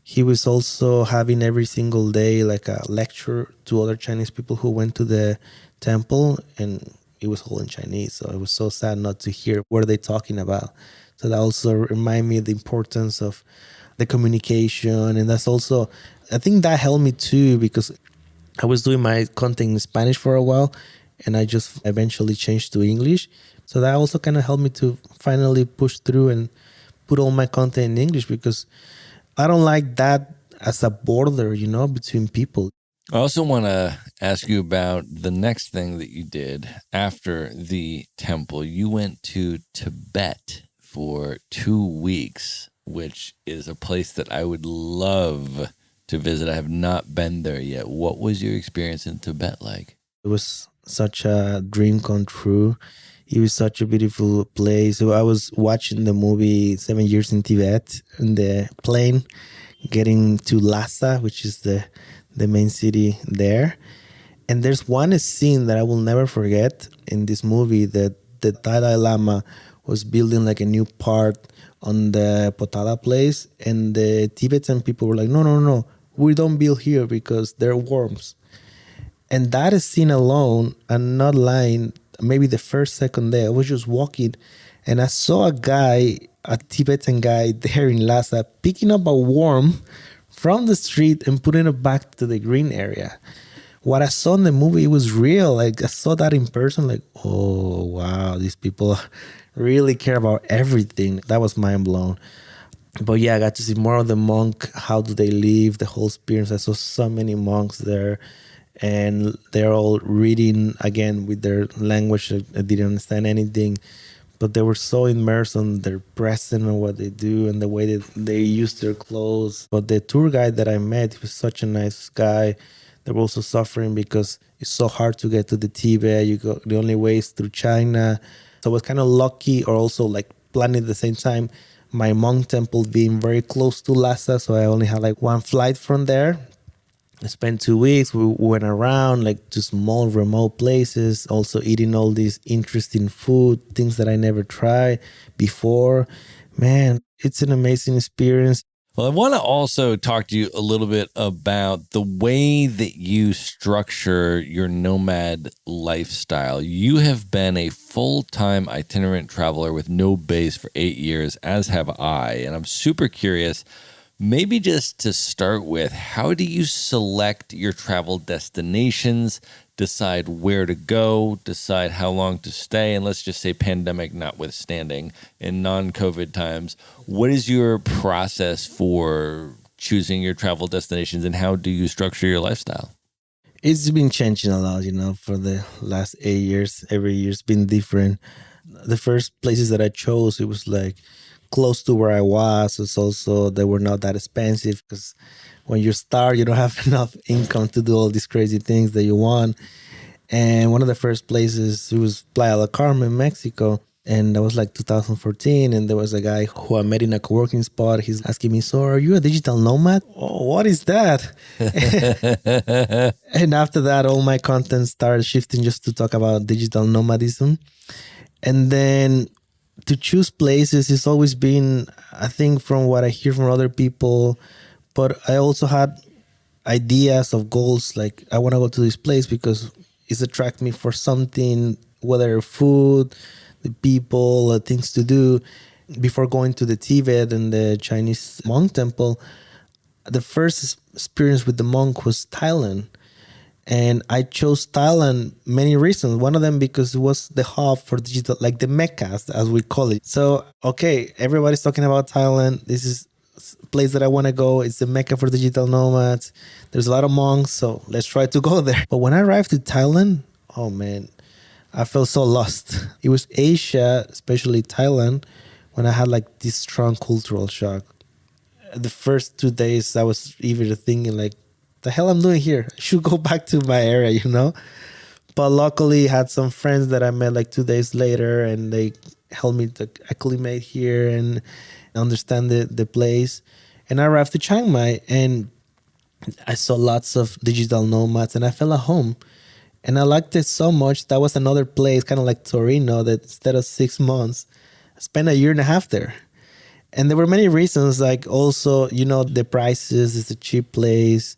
he was also having every single day like a lecture to other Chinese people who went to the temple, and it was all in Chinese. So it was so sad not to hear what they're talking about. So that also reminded me of the importance of the communication. And that's also, I think that helped me too, because I was doing my content in Spanish for a while, and I just eventually changed to English. So that also kind of helped me to finally push through and put all my content in English, because I don't like that as a border, you know, between people. I also want to ask you about the next thing that you did after the temple. You went to Tibet for 2 weeks, which is a place that I would love to visit. I have not been there yet. What was your experience in Tibet like? It was such a dream come true. It was such a beautiful place. So I was watching the movie 7 Years in Tibet in the plane, getting to Lhasa, which is the main city there. And there's one scene that I will never forget in this movie, that the Dalai Lama was building like a new part on the Potala place. And the Tibetan people were like, no, we don't build here because there are worms. And that scene alone, I'm not lying, maybe the first, second day, I was just walking and I saw a Tibetan guy there in Lhasa picking up a worm from the street and putting it back to the green area. What I saw in the movie, it was real. Like, I saw that in person, like, oh, wow, these people really care about everything. That was mind blown. But yeah, I got to see more of the monk. How do they live? The whole experience. I saw so many monks there. and they're all reading again with their language. I didn't understand anything, but they were so immersed on their present and what they do and the way that they use their clothes. But the tour guide that I met, he was such a nice guy. They were also suffering because it's so hard to get to the Tibet. You go, the only way is through China. So I was kind of lucky, or also like planning at the same time, my monk temple being very close to Lhasa. So I only had like one flight from there. I spent 2 weeks. We went around like to small remote places, also eating all these interesting food, things that I never tried before. Man, it's an amazing experience. Well, I want to also talk to you a little bit about the way that you structure your nomad lifestyle. You have been a full-time itinerant traveler with no base for 8 years, as have I. And I'm super curious, maybe just to start with, how do you select your travel destinations, decide where to go, decide how long to stay, and let's just say pandemic notwithstanding, in non-COVID times, what is your process for choosing your travel destinations and how do you structure your lifestyle? It's been changing a lot, for the last 8 years. Every year's been different. The first places that I chose, it was like close to where I was. It's also, they were not that expensive because when you start, you don't have enough income to do all these crazy things that you want. And one of the first places, it was Playa del Carmen, Mexico. And that was like 2014. And there was a guy who I met in a co-working spot. He's asking me, so are you a digital nomad? Oh, what is that? And after that, all my content started shifting just to talk about digital nomadism. And then to choose places, it's always been, I think, from what I hear from other people. But I also had ideas of goals, like I want to go to this place because it's attract me for something, whether food, the people, things to do. Before going to the Tibet and the Chinese monk temple, the first experience with the monk was Thailand. And I chose Thailand many reasons. One of them because it was the hub for digital, like the Mecca, as we call it. So, okay, everybody's talking about Thailand. This is a place that I want to go. It's the Mecca for digital nomads. There's a lot of monks, so let's try to go there. But when I arrived to Thailand, oh man, I felt so lost. It was Asia, especially Thailand, when I had like this strong cultural shock. The first 2 days, I was even thinking like, the hell I'm doing here? I should go back to my area, But luckily, I had some friends that I met like 2 days later, and they helped me to acclimate here and understand the place. And I arrived to Chiang Mai, and I saw lots of digital nomads, and I felt at home. And I liked it so much. That was another place, kind of like Torino, that instead of 6 months, I spent 1.5 years there. And there were many reasons, like also, the prices, it's a cheap place.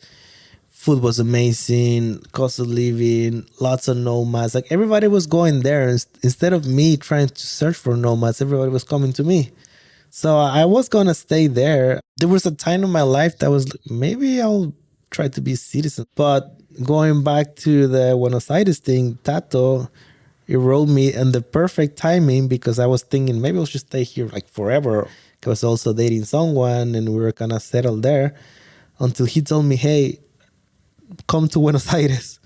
Food was amazing, cost of living, lots of nomads. Like everybody was going there. Instead of me trying to search for nomads, everybody was coming to me. So I was going to stay there. There was a time in my life that was maybe I'll try to be a citizen. But going back to the Buenos Aires thing, Tato, it rolled me in the perfect timing because I was thinking maybe I'll just stay here like forever. I was also dating someone and we were kind of settled there until he told me, hey, come to Buenos Aires,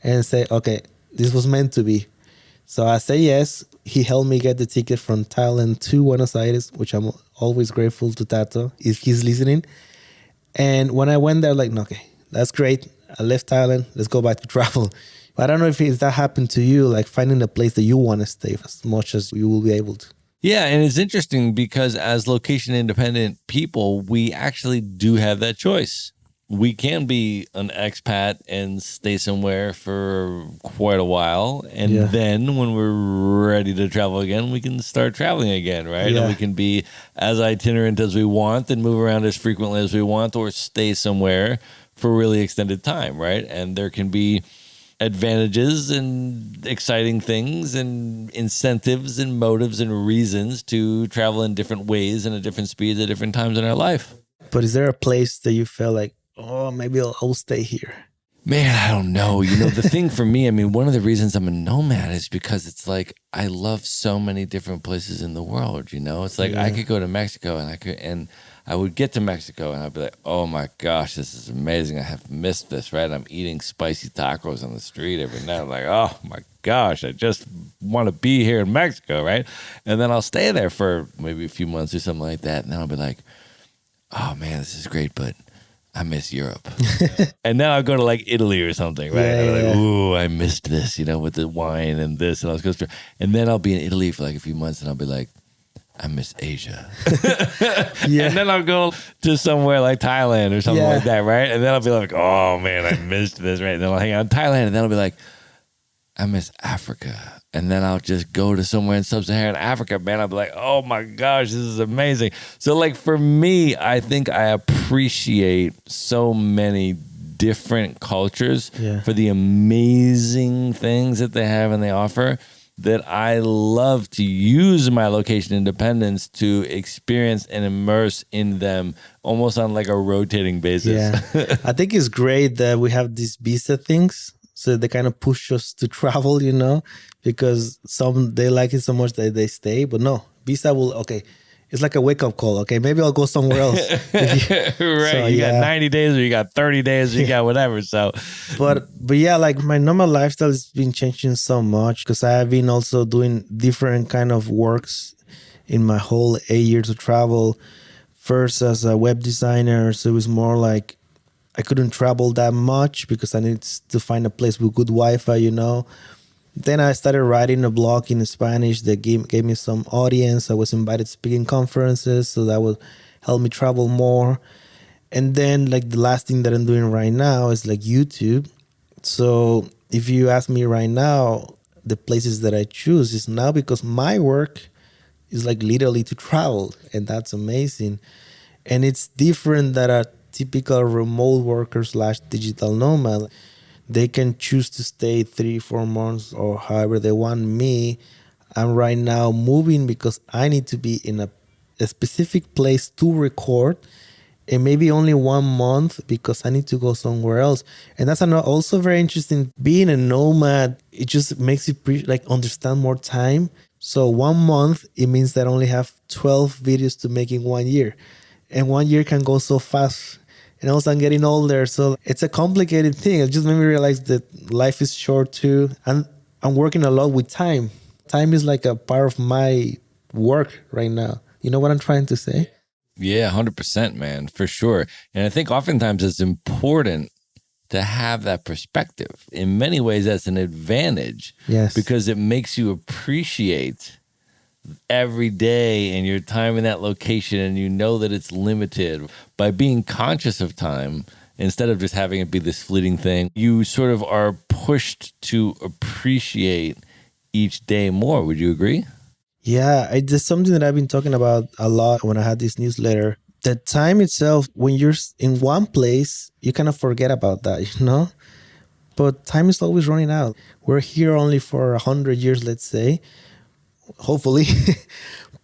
and say, okay, this was meant to be. So I say yes. He helped me get the ticket from Thailand to Buenos Aires, which I'm always grateful to Tato if he's listening. And when I went there, like, okay, that's great. I left Thailand. Let's go back to travel. But I don't know if that happened to you, like finding a place that you want to stay as much as you will be able to. Yeah, and it's interesting because as location independent people, we actually do have that choice. We can be an expat and stay somewhere for quite a while. And then when we're ready to travel again, we can start traveling again, right? Yeah. And we can be as itinerant as we want and move around as frequently as we want, or stay somewhere for really extended time, right? And there can be advantages and exciting things and incentives and motives and reasons to travel in different ways and at different speeds at different times in our life. But is there a place that you feel like, oh, maybe I'll stay here? Man, I don't know. The thing for me, one of the reasons I'm a nomad is because it's like I love so many different places in the world. It's like I could go to Mexico and I would get to Mexico and I'd be like, oh my gosh, this is amazing. I have missed this, right? I'm eating spicy tacos on the street every night. I'm like, oh my gosh, I just want to be here in Mexico, right? And then I'll stay there for maybe a few months or something like that. And then I'll be like, oh man, this is great, but I miss Europe. And now I go to like Italy or something, right? Yeah, I'm like, yeah. ooh, I missed this, with the wine and this. And I'll go through. And then I'll be in Italy for like a few months and I'll be like, I miss Asia. Yeah. And then I'll go to somewhere like Thailand or something Yeah. like that, right? And then I'll be like, oh man, I missed this, right? And then I'll hang out in Thailand and then I'll be like, I miss Africa. And then I'll just go to somewhere in sub-Saharan Africa, man. I'll be like, oh my gosh, this is amazing. So like for me, I think I appreciate so many different cultures Yeah. for the amazing things that they have and they offer, that I love to use my location independence to experience and immerse in them almost on like a rotating basis. Yeah. I think it's great that we have these visa things. So they kind of push us to travel, because some, they like it so much that they stay. But no, visa will, okay, it's like a wake-up call. Okay, maybe I'll go somewhere else. Right. So, you yeah. got 90 days or you got 30 days or you got whatever. So But yeah, like my nomad lifestyle has been changing so much because I have been also doing different kind of works in my whole 8 years of travel. First as a web designer, so it was more like I couldn't travel that much because I needed to find a place with good Wi-Fi, Then I started writing a blog in Spanish that gave me some audience. I was invited to speak in conferences, so that would help me travel more. And then like the last thing that I'm doing right now is like YouTube. So if you ask me right now, the places that I choose is now because my work is like literally to travel, and that's amazing. And it's different than a typical remote worker / digital nomad. They can choose to stay 3-4 months or however they want. Me, I'm right now moving because I need to be in a specific place to record, and maybe only 1 month because I need to go somewhere else. And that's also very interesting. Being a nomad, it just makes you understand more time. So 1 month, it means that I only have 12 videos to make in 1 year. And 1 year can go so fast. And also I'm getting older, so it's a complicated thing. It just made me realize that life is short too. And I'm working a lot with time. Time is like a part of my work right now. You know what I'm trying to say? yeah, 100%, man, for sure. And I think oftentimes it's important to have that perspective. In many ways, that's an advantage. Yes. Because it makes you appreciate every day and your time in that location, and you know that it's limited. By being conscious of time, instead of just having it be this fleeting thing, you sort of are pushed to appreciate each day more. Would you agree? Yeah, it's something that I've been talking about a lot when I had this newsletter. The time itself, when you're in one place, you kind of forget about that, But time is always running out. We're here only for 100 years, let's say, hopefully,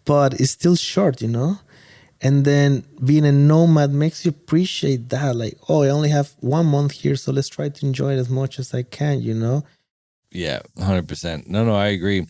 but it's still short, And then being a nomad makes you appreciate that. Like, oh, I only have 1 month here, so let's try to enjoy it as much as I can, Yeah, 100%. No, I agree.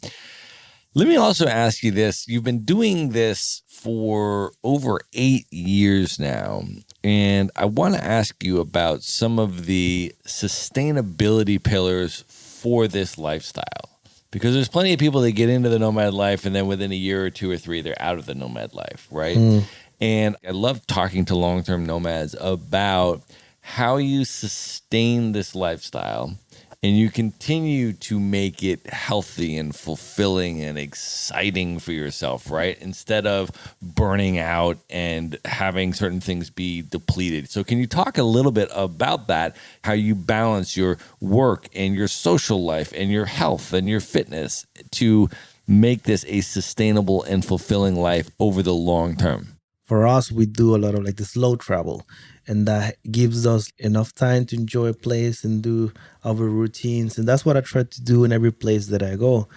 Let me also ask you this. You've been doing this for over 8 years now, and I want to ask you about some of the sustainability pillars for this lifestyle. Because there's plenty of people that get into the nomad life and then within a year or 2 or 3, they're out of the nomad life, right? And I love talking to long-term nomads about how you sustain this lifestyle and you continue to make it healthy and fulfilling and exciting for yourself, right? Instead of burning out and having certain things be depleted. So can you talk a little bit about that, how you balance your work and your social life and your health and your fitness to make this a sustainable and fulfilling life over the long term? For us, we do a lot of like the slow travel, and that gives us enough time to enjoy a place and do our routines. And that's what I try to do in every place that I go.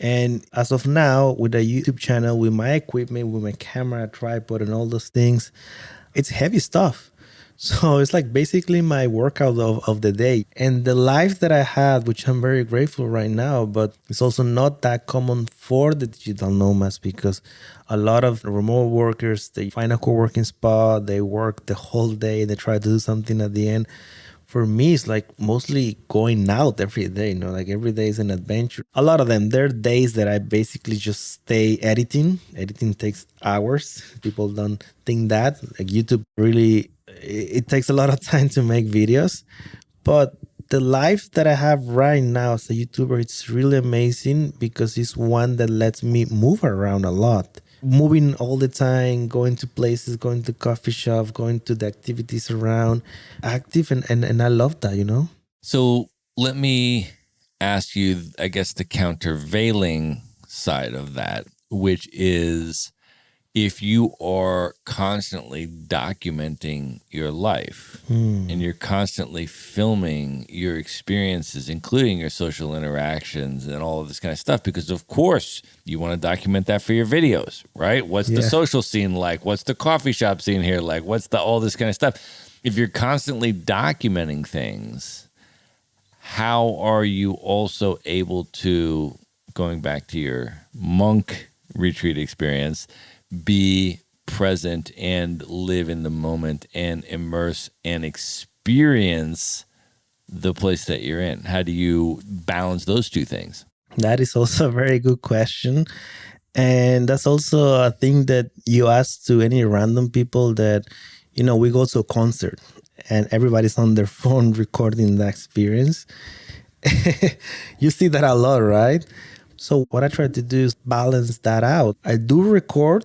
And as of now, with a YouTube channel, with my equipment, with my camera, tripod, and all those things, it's heavy stuff. So it's like basically my workout of the day. And the life that I had, which I'm very grateful right now, but it's also not that common for the digital nomads because a lot of remote workers, they find a co-working spot, they work the whole day, they try to do something at the end. For me, it's like mostly going out every day, like every day is an adventure. A lot of them, there are days that I basically just stay editing. Editing takes hours. People don't think that. Like YouTube really, it takes a lot of time to make videos. But the life that I have right now as a YouTuber, it's really amazing because it's one that lets me move around a lot. Moving all the time, going to places, going to coffee shops, going to the activities around, active, and I love that. So let me ask you, I guess, the countervailing side of that, which is if you are constantly documenting your life and you're constantly filming your experiences, including your social interactions and all of this kind of stuff, because of course you want to document that for your videos, right? What's the social scene like? What's the coffee shop scene here like? What's all this kind of stuff? If you're constantly documenting things, how are you also able to, going back to your monk retreat experience, be present and live in the moment and immerse and experience the place that you're in? How do you balance those two things? That is also a very good question. And that's also a thing that you ask to any random people that, we go to a concert and everybody's on their phone recording the experience. You see that a lot, right? So what I try to do is balance that out. I do record,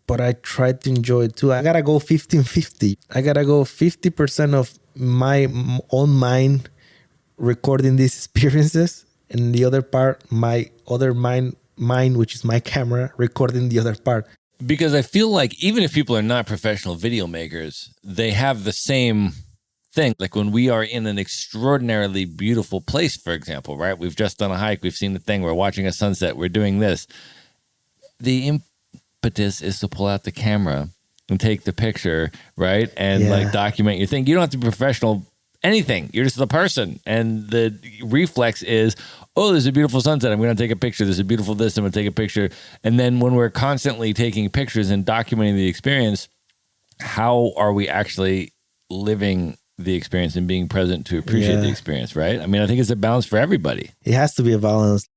but I try to enjoy it too. I gotta go 50-50. I gotta go 50% of my own mind recording these experiences, and the other part, my other mind, which is my camera, recording the other part. Because I feel like even if people are not professional video makers, they have the same thing. Like when we are in an extraordinarily beautiful place, for example, right? We've just done a hike. We've seen the thing. We're watching a sunset. We're doing this. The impetus is to pull out the camera and take the picture, right? And like document your thing. You don't have to be professional, anything. You're just the person. And the reflex is, oh, there's a beautiful sunset. I'm going to take a picture. There's a beautiful this. I'm going to take a picture. And then when we're constantly taking pictures and documenting the experience, how are we actually living the experience and being present to appreciate the experience, right? I mean, I think it's a balance for everybody. It has to be a balance.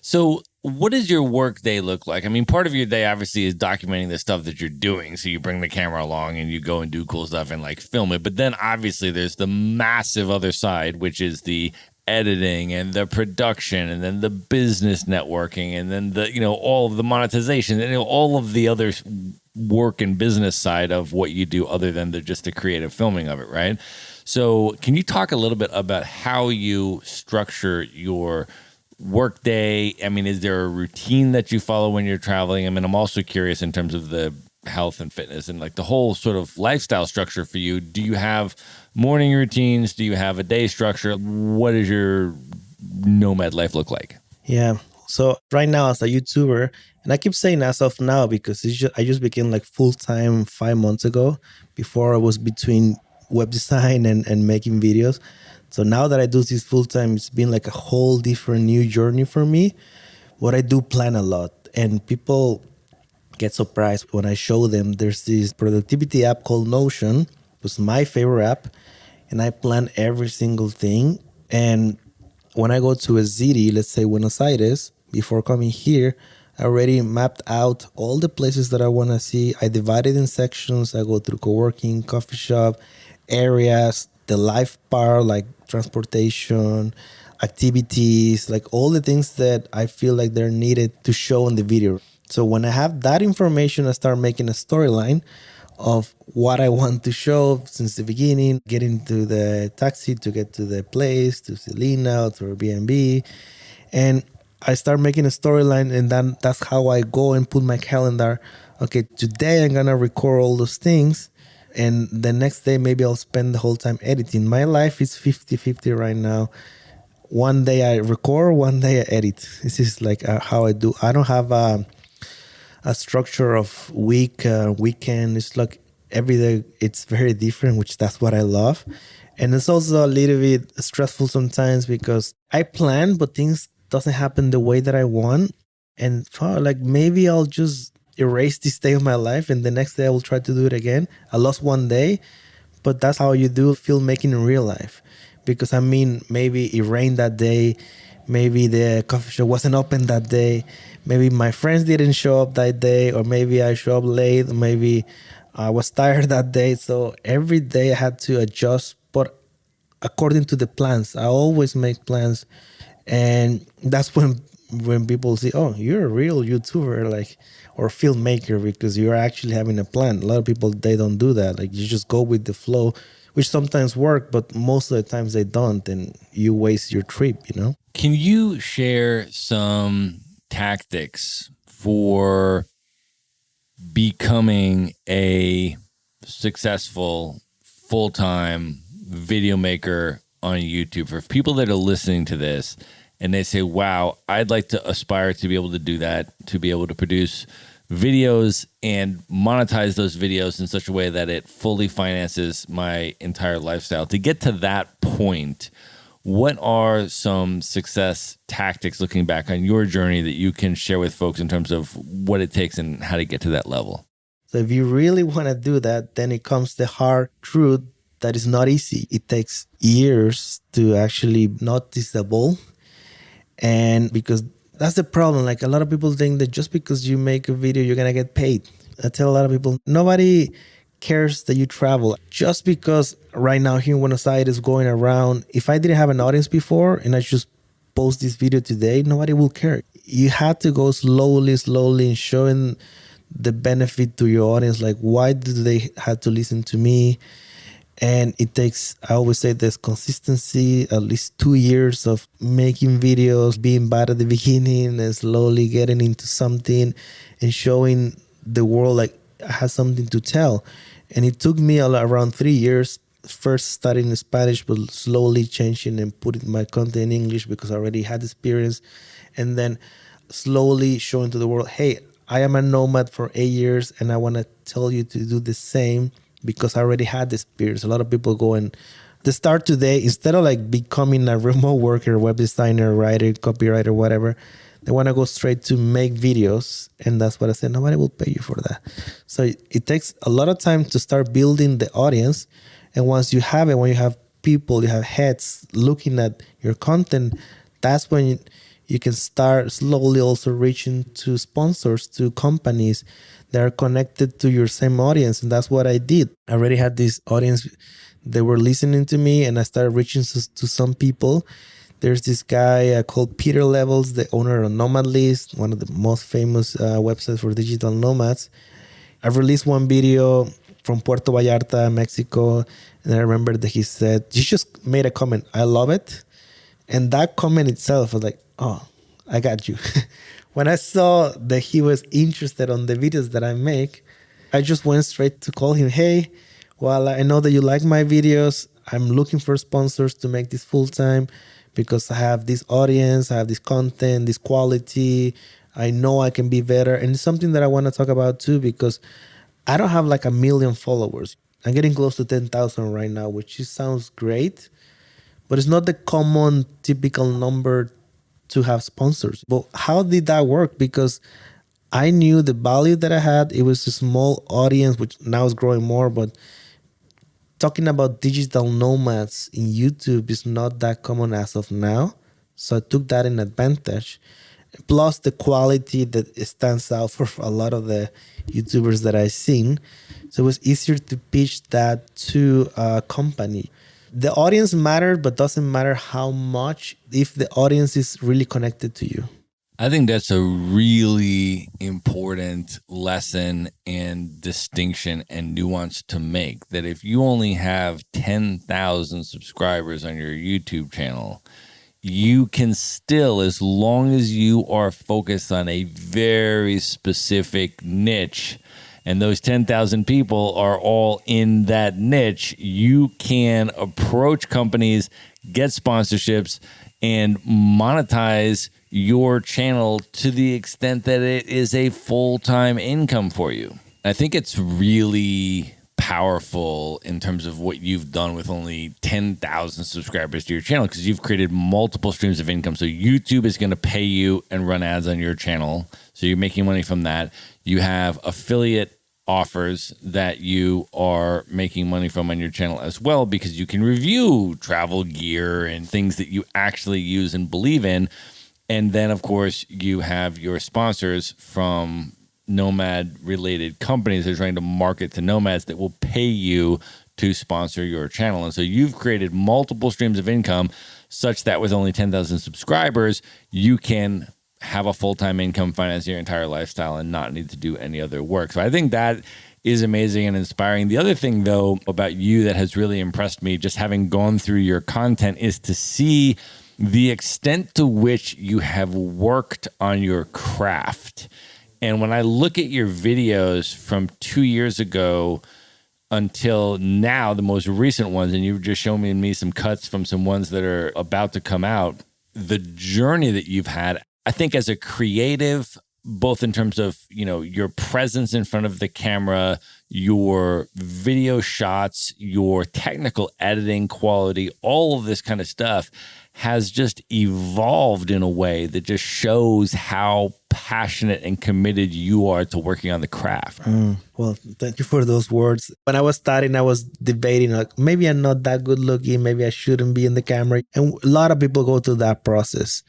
So what does your work day look like? I mean, part of your day obviously is documenting the stuff that you're doing. So you bring the camera along and you go and do cool stuff and like film it. But then obviously there's the massive other side, which is the editing and the production and then the business networking and then the, all of the monetization and all of the other work and business side of what you do other than just the creative filming of it, right? So can you talk a little bit about how you structure your work day? I mean, is there a routine that you follow when you're traveling? I mean, I'm also curious in terms of the health and fitness and like the whole sort of lifestyle structure for you. Do you have morning routines? Do you have a day structure? What does your nomad life look like? Yeah. So right now as a YouTuber, and I keep saying as of now because I just became like full-time 5 months ago. Before I was between web design and making videos. So now that I do this full-time, it's been like a whole different new journey for me. What I do plan a lot, and people get surprised when I show them. There's this productivity app called Notion. It was my favorite app, and I plan every single thing. And when I go to a city, let's say Buenos Aires, before coming here, I already mapped out all the places that I want to see. I divided in sections. I go through co-working, coffee shop, areas, the life part, like transportation, activities, like all the things that I feel like they're needed to show in the video. So when I have that information, I start making a storyline of what I want to show since the beginning, getting to the taxi to get to the place, to Selena, to Airbnb. And I start making a storyline, and then that's how I go and put my calendar. Okay, today I'm going to record all those things. And the next day, maybe I'll spend the whole time editing. My life is 50-50 right now. One day I record, one day I edit. This is like how I do. I don't have a structure of weekend. It's like every day it's very different, which that's what I love. And it's also a little bit stressful sometimes because I plan, but things doesn't happen the way that I want. And like maybe I'll just erase this day of my life and the next day I will try to do it again. I lost one day, but that's how you do filmmaking in real life. Because I mean, maybe it rained that day. Maybe the coffee shop wasn't open that day. Maybe my friends didn't show up that day, or maybe I show up late, or maybe I was tired that day. So every day I had to adjust, but according to the plans. I always make plans. And that's when people say, oh, you're a real YouTuber, like, or filmmaker, because you're actually having a plan. A lot of people, they don't do that. Like, you just go with the flow, which sometimes work, but most of the times they don't, and you waste your trip, you know? Can you share some tactics for becoming a successful full-time video maker on YouTube? For people that are listening to this and they say, wow, I'd like to aspire to be able to do that, to be able to produce videos and monetize those videos in such a way that it fully finances my entire lifestyle. To get to that point, what are some success tactics looking back on your journey that you can share with folks in terms of what it takes and how to get to that level? So if you really want to do that, then it comes the hard truth that is not easy. It takes years to actually noticeable. And because that's the problem. Like, a lot of people think that just because you make a video, you're going to get paid. I tell a lot of people, nobody cares that you travel. Just because right now here in Buenos Aires is going around, if I didn't have an audience before and I just post this video today, nobody will care. You have to go slowly and showing the benefit to your audience. Like, why do they have to listen to me? And it takes, I always say, there's consistency, at least 2 years of making videos, being bad at the beginning and slowly getting into something and showing the world like I have something to tell. And it took me around 3 years, first studying in Spanish, but slowly changing and putting my content in English because I already had experience. And then slowly showing to the world, hey, I am a nomad for 8 years and I want to tell you to do the same because I already had the experience. A lot of people go and they start today, instead of like becoming a remote worker, web designer, writer, copywriter, whatever, they want to go straight to make videos. And that's what I said, nobody will pay you for that. So it takes a lot of time to start building the audience. And once you have it, when you have people, you have heads looking at your content, that's when you can start slowly also reaching to sponsors, to companies that are connected to your same audience. And that's what I did. I already had this audience. They were listening to me and I started reaching to some people. There's this guy called Peter Levels, the owner of Nomad List, one of the most famous websites for digital nomads. I've released one video from Puerto Vallarta, Mexico. And I remember that he said, he just made a comment, I love it. And that comment itself was like, oh, I got you. When I saw that he was interested on the videos that I make, I just went straight to call him. Hey, well, I know that you like my videos. I'm looking for sponsors to make this full time because I have this audience, I have this content, this quality. I know I can be better. And it's something that I want to talk about too, because I don't have like 1 million followers. I'm getting close to 10,000 right now, which sounds great, but it's not the common typical number to have sponsors. But how did that work? Because I knew the value that I had. It was a small audience, which now is growing more, but talking about digital nomads in YouTube is not that common as of now. So I took that in advantage. Plus the quality that stands out for a lot of the YouTubers that I've seen. So it was easier to pitch that to a company. The audience mattered, but doesn't matter how much if the audience is really connected to you. I think that's a really important lesson and distinction and nuance to make, that if you only have 10,000 subscribers on your YouTube channel, you can still, as long as you are focused on a very specific niche, and those 10,000 people are all in that niche, you can approach companies, get sponsorships, and monetize your channel to the extent that it is a full-time income for you. I think it's really powerful in terms of what you've done with only 10,000 subscribers to your channel, because you've created multiple streams of income. So YouTube is going to pay you and run ads on your channel. So you're making money from that. You have affiliate offers that you are making money from on your channel as well, because you can review travel gear and things that you actually use and believe in. And then, of course, you have your sponsors from Nomad related companies that are trying to market to nomads that will pay you to sponsor your channel. And so you've created multiple streams of income such that with only 10,000 subscribers, you can have a full-time income, finance your entire lifestyle, and not need to do any other work. So I think that is amazing and inspiring. The other thing, though, about you that has really impressed me, just having gone through your content, is to see the extent to which you have worked on your craft. And when I look at your videos from 2 years ago until now, the most recent ones, and you've just shown me some cuts from some ones that are about to come out, the journey that you've had, I think as a creative, both in terms of, your presence in front of the camera, your video shots, your technical editing quality, all of this kind of stuff has just evolved in a way that just shows how passionate and committed you are to working on the craft. Well, thank you for those words. When I was starting, I was debating, like, maybe I'm not that good looking, maybe I shouldn't be in the camera. And a lot of people go through that process.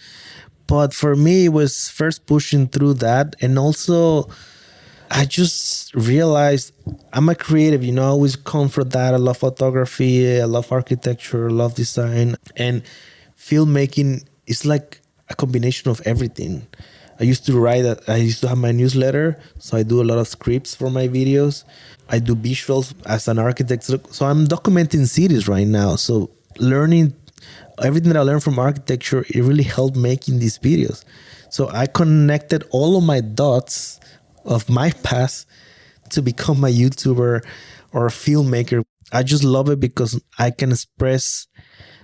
But for me, it was first pushing through that. And also, I just realized I'm a creative, I always come from that. I love photography, I love architecture, I love design. And filmmaking is like a combination of everything. I used to have my newsletter, so I do a lot of scripts for my videos. I do visuals as an architect. So I'm documenting cities right now. So learning everything that I learned from architecture, it really helped making these videos. So I connected all of my dots of my past to become a YouTuber or a filmmaker. I just love it because I can express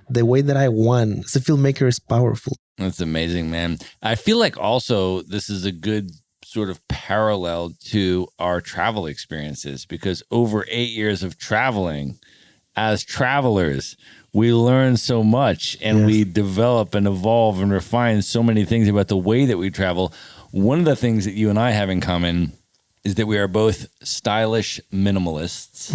the way that I want. As a filmmaker, is powerful. That's amazing, man. I feel like also this is a good sort of parallel to our travel experiences, because over 8 years of traveling, as travelers, we learn so much, and we develop and evolve and refine so many things about the way that we travel. One of the things that you and I have in common is that we are both stylish minimalists.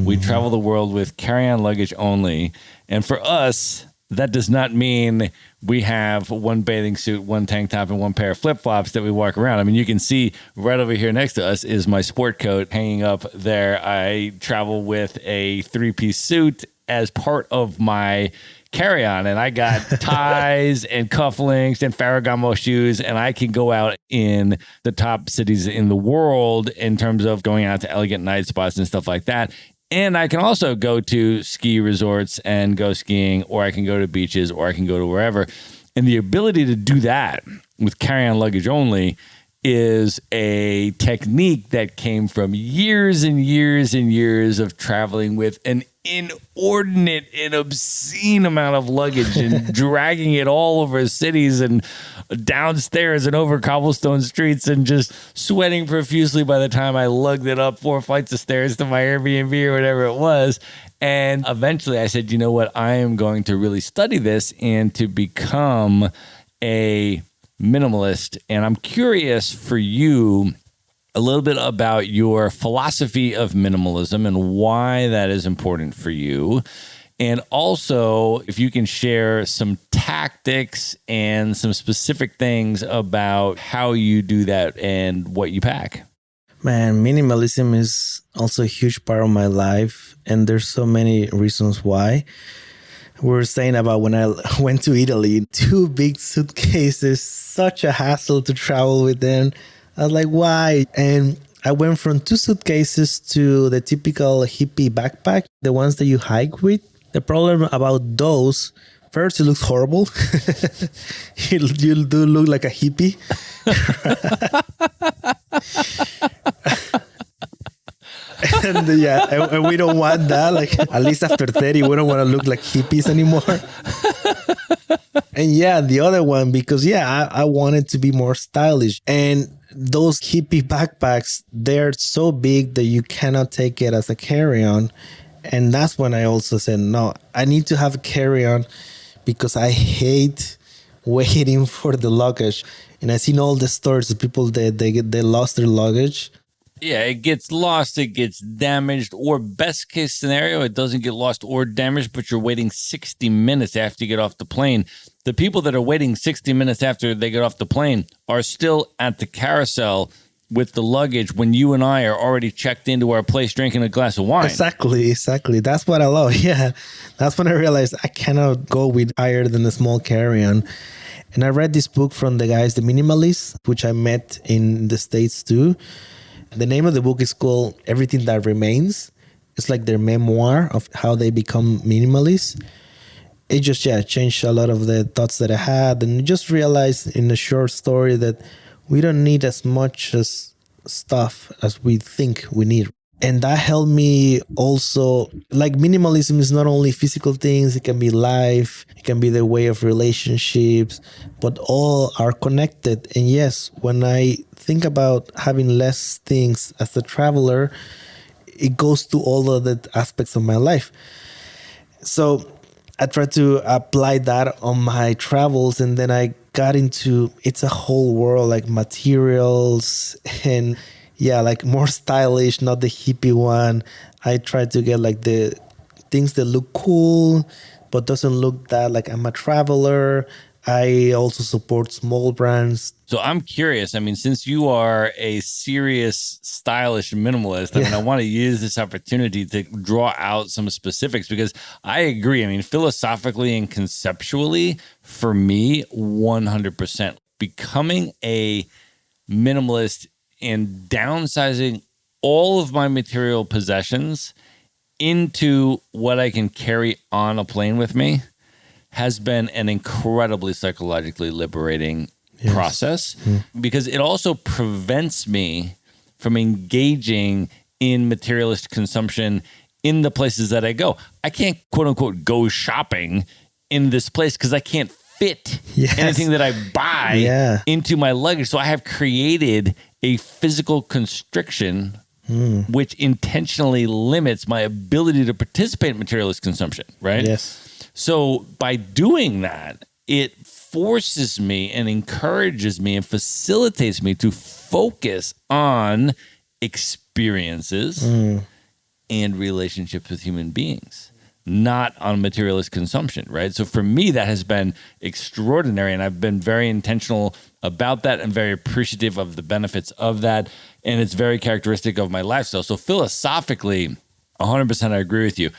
We travel the world with carry-on luggage only. And for us, that does not mean we have one bathing suit, one tank top, and one pair of flip-flops that we walk around. I mean, you can see right over here next to us is my sport coat hanging up there. I travel with a three-piece suit as part of my carry-on, and I got ties and cufflinks and Ferragamo shoes, and I can go out in the top cities in the world in terms of going out to elegant night spots and stuff like that. And I can also go to ski resorts and go skiing, or I can go to beaches, or I can go to wherever. And the ability to do that with carry-on luggage only is a technique that came from years and years and years of traveling with an inordinate and obscene amount of luggage and dragging it all over cities and downstairs and over cobblestone streets and just sweating profusely by the time I lugged it up 4 flights of stairs to my Airbnb or whatever it was. And eventually I said, you know what, I am going to really study this and to become a minimalist. And I'm curious for you a little bit about your philosophy of minimalism and why that is important for you. And also, if you can share some tactics and some specific things about how you do that and what you pack. Man, minimalism is also a huge part of my life, and there's so many reasons why. We were saying about when I went to Italy, 2 big suitcases, such a hassle to travel with them. I was like, why? And I went from 2 suitcases to the typical hippie backpack, the ones that you hike with. The problem about those, first, it looks horrible. You do look like a hippie. and we don't want that. Like, at least after 30, we don't want to look like hippies anymore. And the other one, because I wanted to be more stylish. And those hippie backpacks, they're so big that you cannot take it as a carry-on. And that's when I also said, no, I need to have a carry-on because I hate waiting for the luggage. And I've seen all the stories of people that they lost their luggage. Yeah, it gets lost, it gets damaged, or best case scenario, it doesn't get lost or damaged, but you're waiting 60 minutes after you get off the plane. The people that are waiting 60 minutes after they get off the plane are still at the carousel with the luggage when you and I are already checked into our place drinking a glass of wine. Exactly. That's what I love. Yeah, that's when I realized I cannot go with higher than a small carry-on. And I read this book from the guys, the Minimalists, which I met in the States too. The name of the book is called Everything That Remains. It's like their memoir of how they become minimalists. It just, changed a lot of the thoughts that I had, and just realized in a short story that we don't need as much as stuff as we think we need. And that helped me also, like minimalism is not only physical things, it can be life, it can be the way of relationships, but all are connected. And yes, when I think about having less things as a traveler, it goes to all of the aspects of my life. So I tried to apply that on my travels, and then I got into, it's a whole world, like materials and like more stylish, not the hippie one. I tried to get like the things that look cool, but doesn't look that like I'm a traveler. I also support small brands. So I'm curious. I mean, since you are a serious, stylish minimalist, I mean, I want to use this opportunity to draw out some specifics because I agree. I mean, philosophically and conceptually, for me, 100%. Becoming a minimalist and downsizing all of my material possessions into what I can carry on a plane with me has been an incredibly psychologically liberating process because it also prevents me from engaging in materialist consumption in the places that I go. I can't, quote unquote, go shopping in this place because I can't fit anything that I buy into my luggage. So I have created a physical constriction which intentionally limits my ability to participate in materialist consumption, right? Yes. So by doing that, it forces me and encourages me and facilitates me to focus on experiences and relationships with human beings, not on materialist consumption, right? So for me, that has been extraordinary, and I've been very intentional about that and very appreciative of the benefits of that, and it's very characteristic of my lifestyle. So philosophically, 100% I agree with you.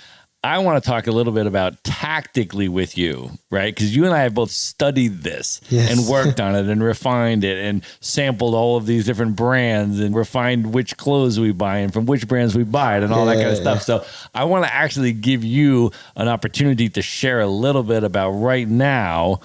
I want to talk a little bit about tactically with you, right? Because you and I have both studied this and worked on it and refined it and sampled all of these different brands and refined which clothes we buy and from which brands we buy it and all that kind of stuff. So I want to actually give you an opportunity to share a little bit about right now,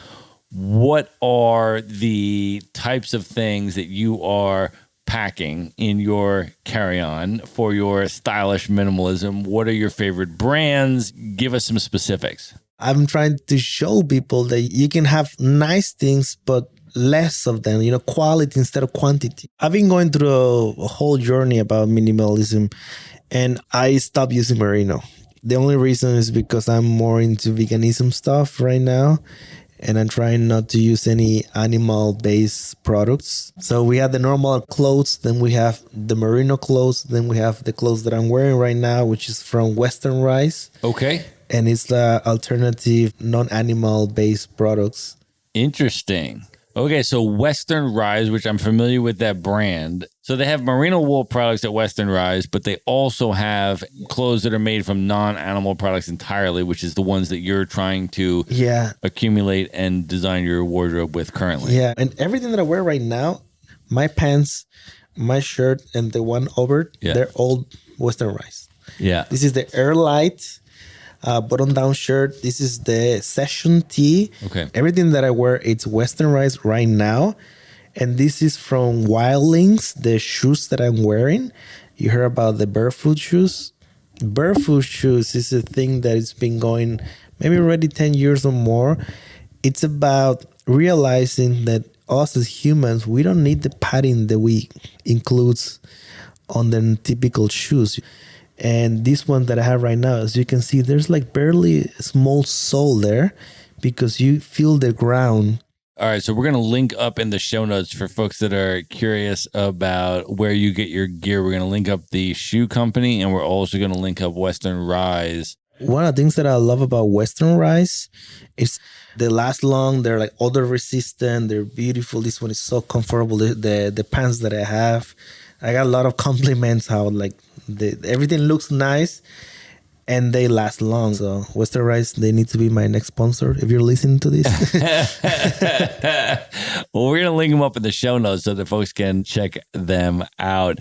what are the types of things that you are packing in your carry-on for your stylish minimalism? What are your favorite brands? Give us some specifics. I'm trying to show people that you can have nice things, but less of them, quality instead of quantity. I've been going through a whole journey about minimalism, and I stopped using merino. The only reason is because I'm more into veganism stuff right now, and I'm trying not to use any animal-based products. So we have the normal clothes, then we have the merino clothes, then we have the clothes that I'm wearing right now, which is from Western Rice. Okay. And it's the alternative non-animal-based products. Interesting. Okay, so Western Rise, which I'm familiar with that brand. So they have merino wool products at Western Rise, but they also have clothes that are made from non-animal products entirely, which is the ones that you're trying to accumulate and design your wardrobe with currently. Yeah, and everything that I wear right now, my pants, my shirt, and the one over, they're all Western Rise. Yeah. This is the Air Light button-down shirt. This is the Session Tee. Okay. Everything that I wear, it's Western Rise right now. And this is from Wildlings, the shoes that I'm wearing. You heard about the barefoot shoes? Barefoot shoes is a thing that has been going maybe already 10 years or more. It's about realizing that us as humans, we don't need the padding that we includes on the typical shoes. And this one that I have right now, as you can see, there's like barely a small sole there because you feel the ground. All right, so we're going to link up in the show notes for folks that are curious about where you get your gear. We're going to link up the shoe company, and we're also going to link up Western Rise. One of the things that I love about Western Rise is they last long. They're like odor resistant. They're beautiful. This one is so comfortable. The pants that I have, I got a lot of compliments how like everything looks nice. And they last long. So Western Rise, they need to be my next sponsor if you're listening to this. Well, we're going to link them up in the show notes so that folks can check them out.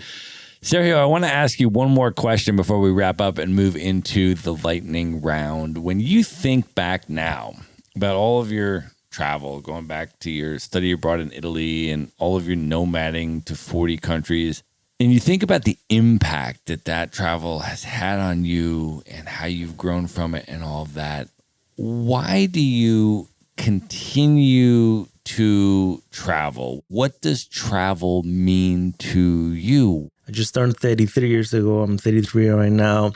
Sergio, I want to ask you one more question before we wrap up and move into the lightning round. When you think back now about all of your travel, going back to your study abroad in Italy and all of your nomading to 40 countries, and you think about the impact that travel has had on you and how you've grown from it and all of that, why do you continue to travel? What does travel mean to you? I just turned 33 years ago. I'm 33 right now.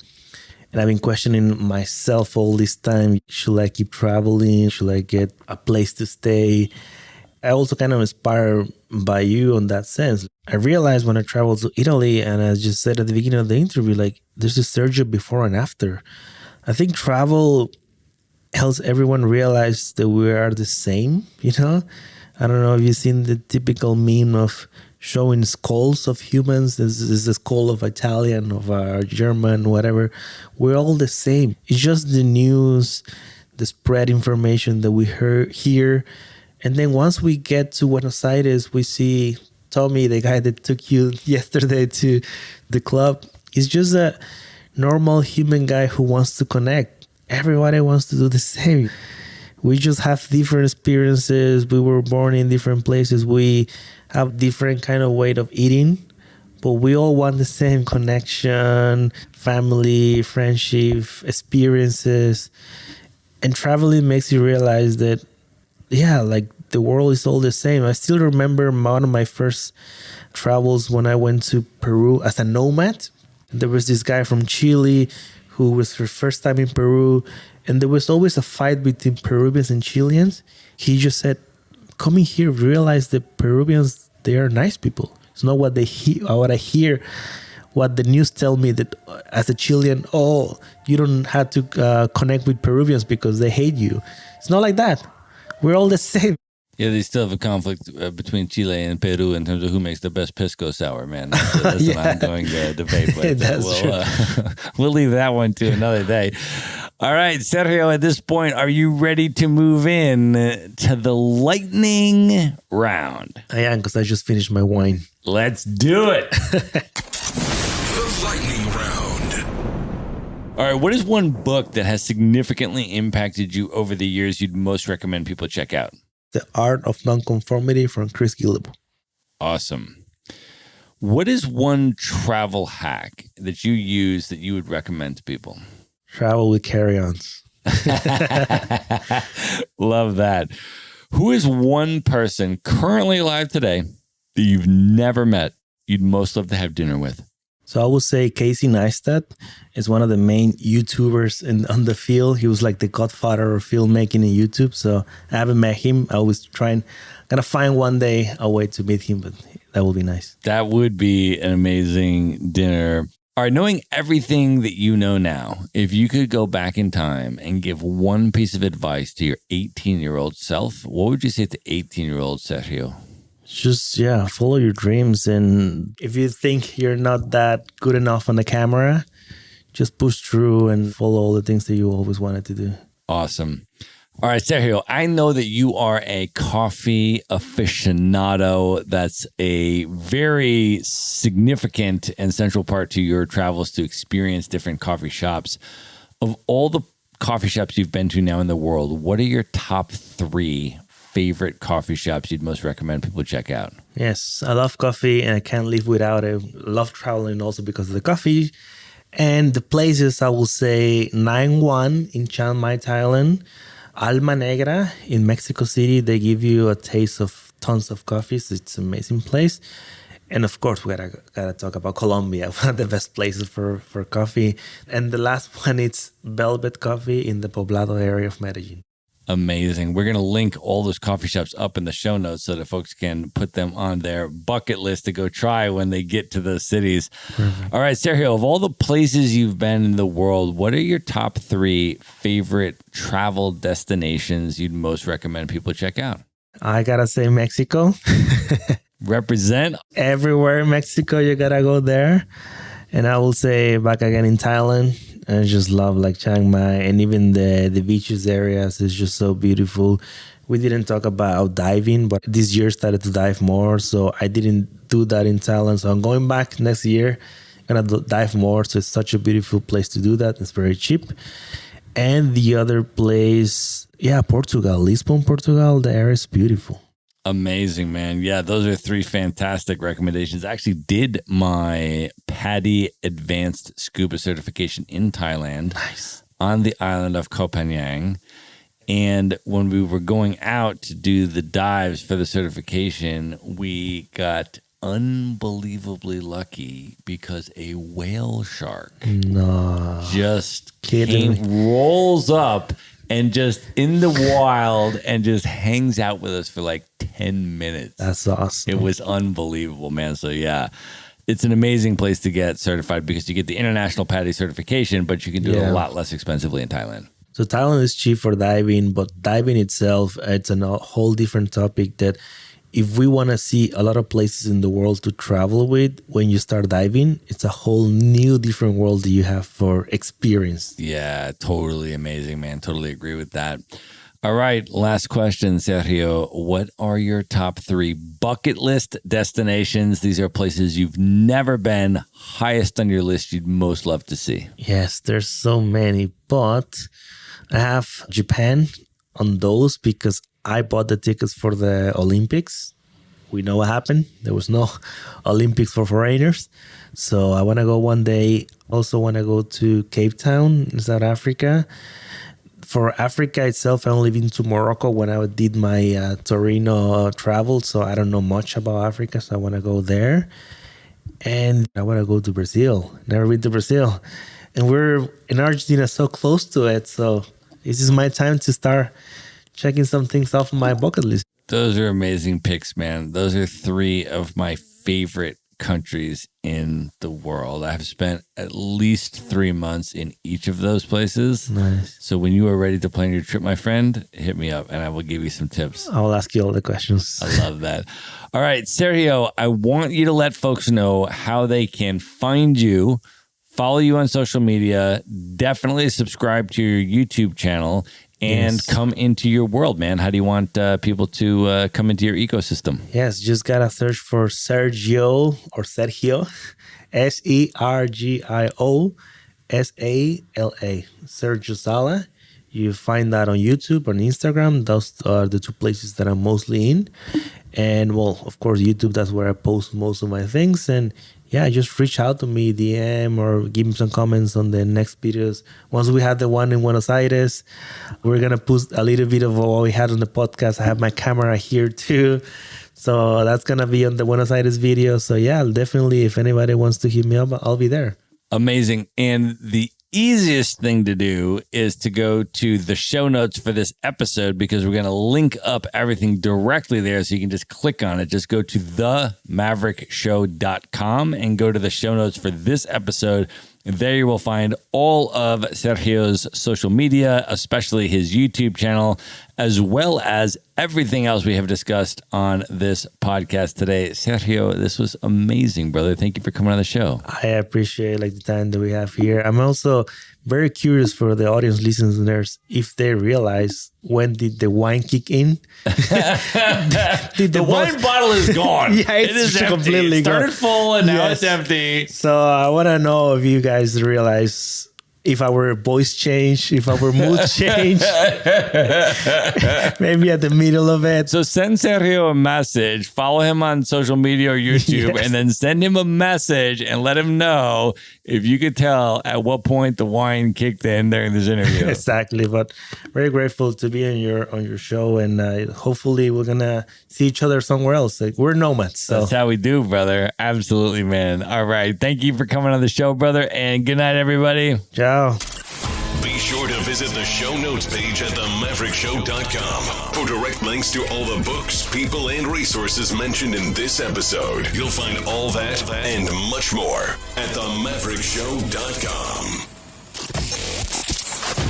And I've been questioning myself all this time. Should I keep traveling? Should I get a place to stay? I also kind of inspired by you on that sense. I realized when I traveled to Italy, and I just said at the beginning of the interview, like, there's a Sergio before and after. I think travel helps everyone realize that we are the same, you know? I don't know if you've seen the typical meme of showing skulls of humans. This is the skull of Italian, of a German, whatever. We're all the same. It's just the news, the spread information that we hear. And then once we get to Buenos Aires, we see Tommy, the guy that took you yesterday to the club. He's just a normal human guy who wants to connect. Everybody wants to do the same. We just have different experiences. We were born in different places. We have different kind of way of eating, but we all want the same connection, family, friendship, experiences. And traveling makes you realize that, yeah, like the world is all the same. I still remember one of my first travels when I went to Peru as a nomad. There was this guy from Chile who was for first time in Peru, and there was always a fight between Peruvians and Chileans. He just said, coming here, realize that Peruvians, they are nice people. It's not what what I hear, what the news tell me that as a Chilean, oh, you don't have to connect with Peruvians because they hate you. It's not like that. We're all the same. Yeah, they still have a conflict between Chile and Peru in terms of who makes the best pisco sour, man. That's Yeah. an ongoing debate. But That's true. We'll leave that one to another day. All right, Sergio, at this point, are you ready to move in to the lightning round? I am, because I just finished my wine. Let's do it. The lightning round. All right, what is one book that has significantly impacted you over the years you'd most recommend people check out? The Art of Nonconformity from Chris Gillibo. Awesome. What is one travel hack that you use that you would recommend to people? Travel with carry-ons. Love that. Who is one person currently alive today that you've never met you'd most love to have dinner with? So I would say Casey Neistat is one of the main YouTubers on the field. He was like the godfather of filmmaking in YouTube. So I haven't met him. I was gonna find one day a way to meet him, but that would be nice. That would be an amazing dinner. All right, knowing everything that you know now, if you could go back in time and give one piece of advice to your 18-year-old self, what would you say to 18-year-old Sergio? Just, follow your dreams. And if you think you're not that good enough on the camera, just push through and follow all the things that you always wanted to do. Awesome. All right, Sergio, I know that you are a coffee aficionado. That's a very significant and central part to your travels to experience different coffee shops. Of all the coffee shops you've been to now in the world, what are your top 3 favorite coffee shops you'd most recommend people check out? Yes, I love coffee and I can't live without it. I love traveling also because of the coffee. And the places, I will say 9-1 in Chiang Mai, Thailand. Alma Negra in Mexico City. They give you a taste of tons of coffees. It's an amazing place. And of course, we gotta talk about Colombia, one of the best places for coffee. And the last one, it's Velvet Coffee in the Poblado area of Medellin. Amazing. We're going to link all those coffee shops up in the show notes so that folks can put them on their bucket list to go try when they get to those cities. Perfect. All right, Sergio, of all the places you've been in the world, what are your top 3 favorite travel destinations you'd most recommend people check out? I gotta say Mexico. Represent. Everywhere in Mexico, you gotta go there. And I will say back again in Thailand. I just love like Chiang Mai, and even the beaches areas is just so beautiful. We didn't talk about diving, but this year started to dive more. So I didn't do that in Thailand. So I'm going back next year. I'm gonna dive more. So it's such a beautiful place to do that. It's very cheap. And the other place, Portugal, Lisbon, Portugal. The area is beautiful. Amazing, man. Yeah, those are 3 fantastic recommendations. I actually did my PADI Advanced Scuba certification in Thailand. Nice. On the island of Koh Phangan. And when we were going out to do the dives for the certification, we got unbelievably lucky because a whale shark just rolls up and just in the wild and just hangs out with us for like 10 minutes. That's awesome. It was unbelievable, man. So yeah, it's an amazing place to get certified because you get the international PADI certification, but you can do it a lot less expensively in Thailand. So Thailand is cheap for diving, but diving itself, it's a whole different topic that if we want to see a lot of places in the world to travel with, when you start diving, it's a whole new different world that you have for experience. Yeah, totally amazing, man. Totally agree with that. All right, last question, Sergio. What are your top 3 bucket list destinations? These are places you've never been, highest on your list you'd most love to see. Yes, there's so many, but I have Japan on those because I bought the tickets for the Olympics. We know what happened. There was no Olympics for foreigners. So I want to go one day. Also want to go to Cape Town in South Africa. For Africa itself, I only been to Morocco when I did my Torino travel. So I don't know much about Africa. So I want to go there. And I want to go to Brazil. Never been to Brazil. And we're in Argentina so close to it. So this is my time to start checking some things off my bucket list. Those are amazing picks, man. Those are 3 of my favorite countries in the world. I've spent at least 3 months in each of those places. Nice. So when you are ready to plan your trip, my friend, hit me up and I will give you some tips. I'll ask you all the questions. I love that. All right, Sergio, I want you to let folks know how they can find you, follow you on social media, definitely subscribe to your YouTube channel, and come into your world, man. How do you want people to come into your ecosystem? Yes, just gotta search for Sergio or Sergio, Sergio Sala, Sergio Sala. You find that on YouTube, on Instagram. Those are the 2 places that I'm mostly in. And well, of course, YouTube, that's where I post most of my things. And yeah, just reach out to me, DM, or give me some comments on the next videos. Once we have the one in Buenos Aires, we're going to put a little bit of what we had on the podcast. I have my camera here too. So that's going to be on the Buenos Aires video. So yeah, definitely, if anybody wants to hit me up, I'll be there. Amazing. And the easiest thing to do is to go to the show notes for this episode because we're going to link up everything directly there so you can just click on it. Just go to themaverickshow.com and go to the show notes for this episode. There you will find all of Sergio's social media, especially his YouTube channel, as well as everything else we have discussed on this podcast today. Sergio, this was amazing, brother. Thank you for coming on the show. I appreciate the time that we have here. I'm also very curious for the audience listeners if they realize when did the wine kick in? The wine bottle is gone. Yeah, it is completely gone. It started full and now it's empty. So I want to know if you guys realize if our voice change, if our mood change, maybe at the middle of it. So send Sergio a message, follow him on social media or YouTube, Yes. and then send him a message and let him know if you could tell at what point the wine kicked in during this interview. Exactly, but very grateful to be on your show, and hopefully we're gonna see each other somewhere else. Like, we're nomads, so That's how we do, brother. Absolutely, man. All right. Thank you for coming on the show, brother, and good night, everybody. ciao. Be sure to visit the show notes page at themaverickshow.com for direct links to all the books, people, and resources mentioned in this episode. You'll find all that and much more at themaverickshow.com.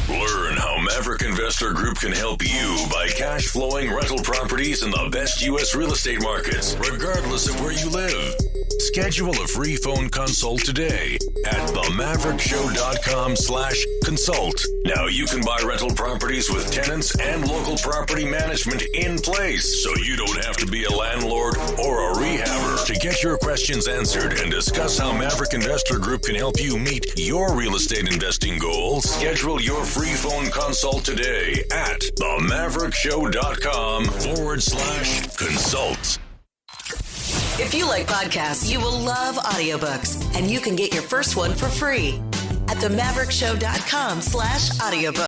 Learn how Maverick Investor Group can help you buy cash flowing rental properties in the best U.S. real estate markets, regardless of where you live. Schedule a free phone consult today at themaverickshow.com/consult. Now you can buy rental properties with tenants and local property management in place, so you don't have to be a landlord or a rehabber. To get your questions answered and discuss how Maverick Investor Group can help you meet your real estate investing goals, schedule your free phone consult today at themaverickshow.com/consult. If you like podcasts, you will love audiobooks, and you can get your first one for free at themaverickshow.com/audiobook.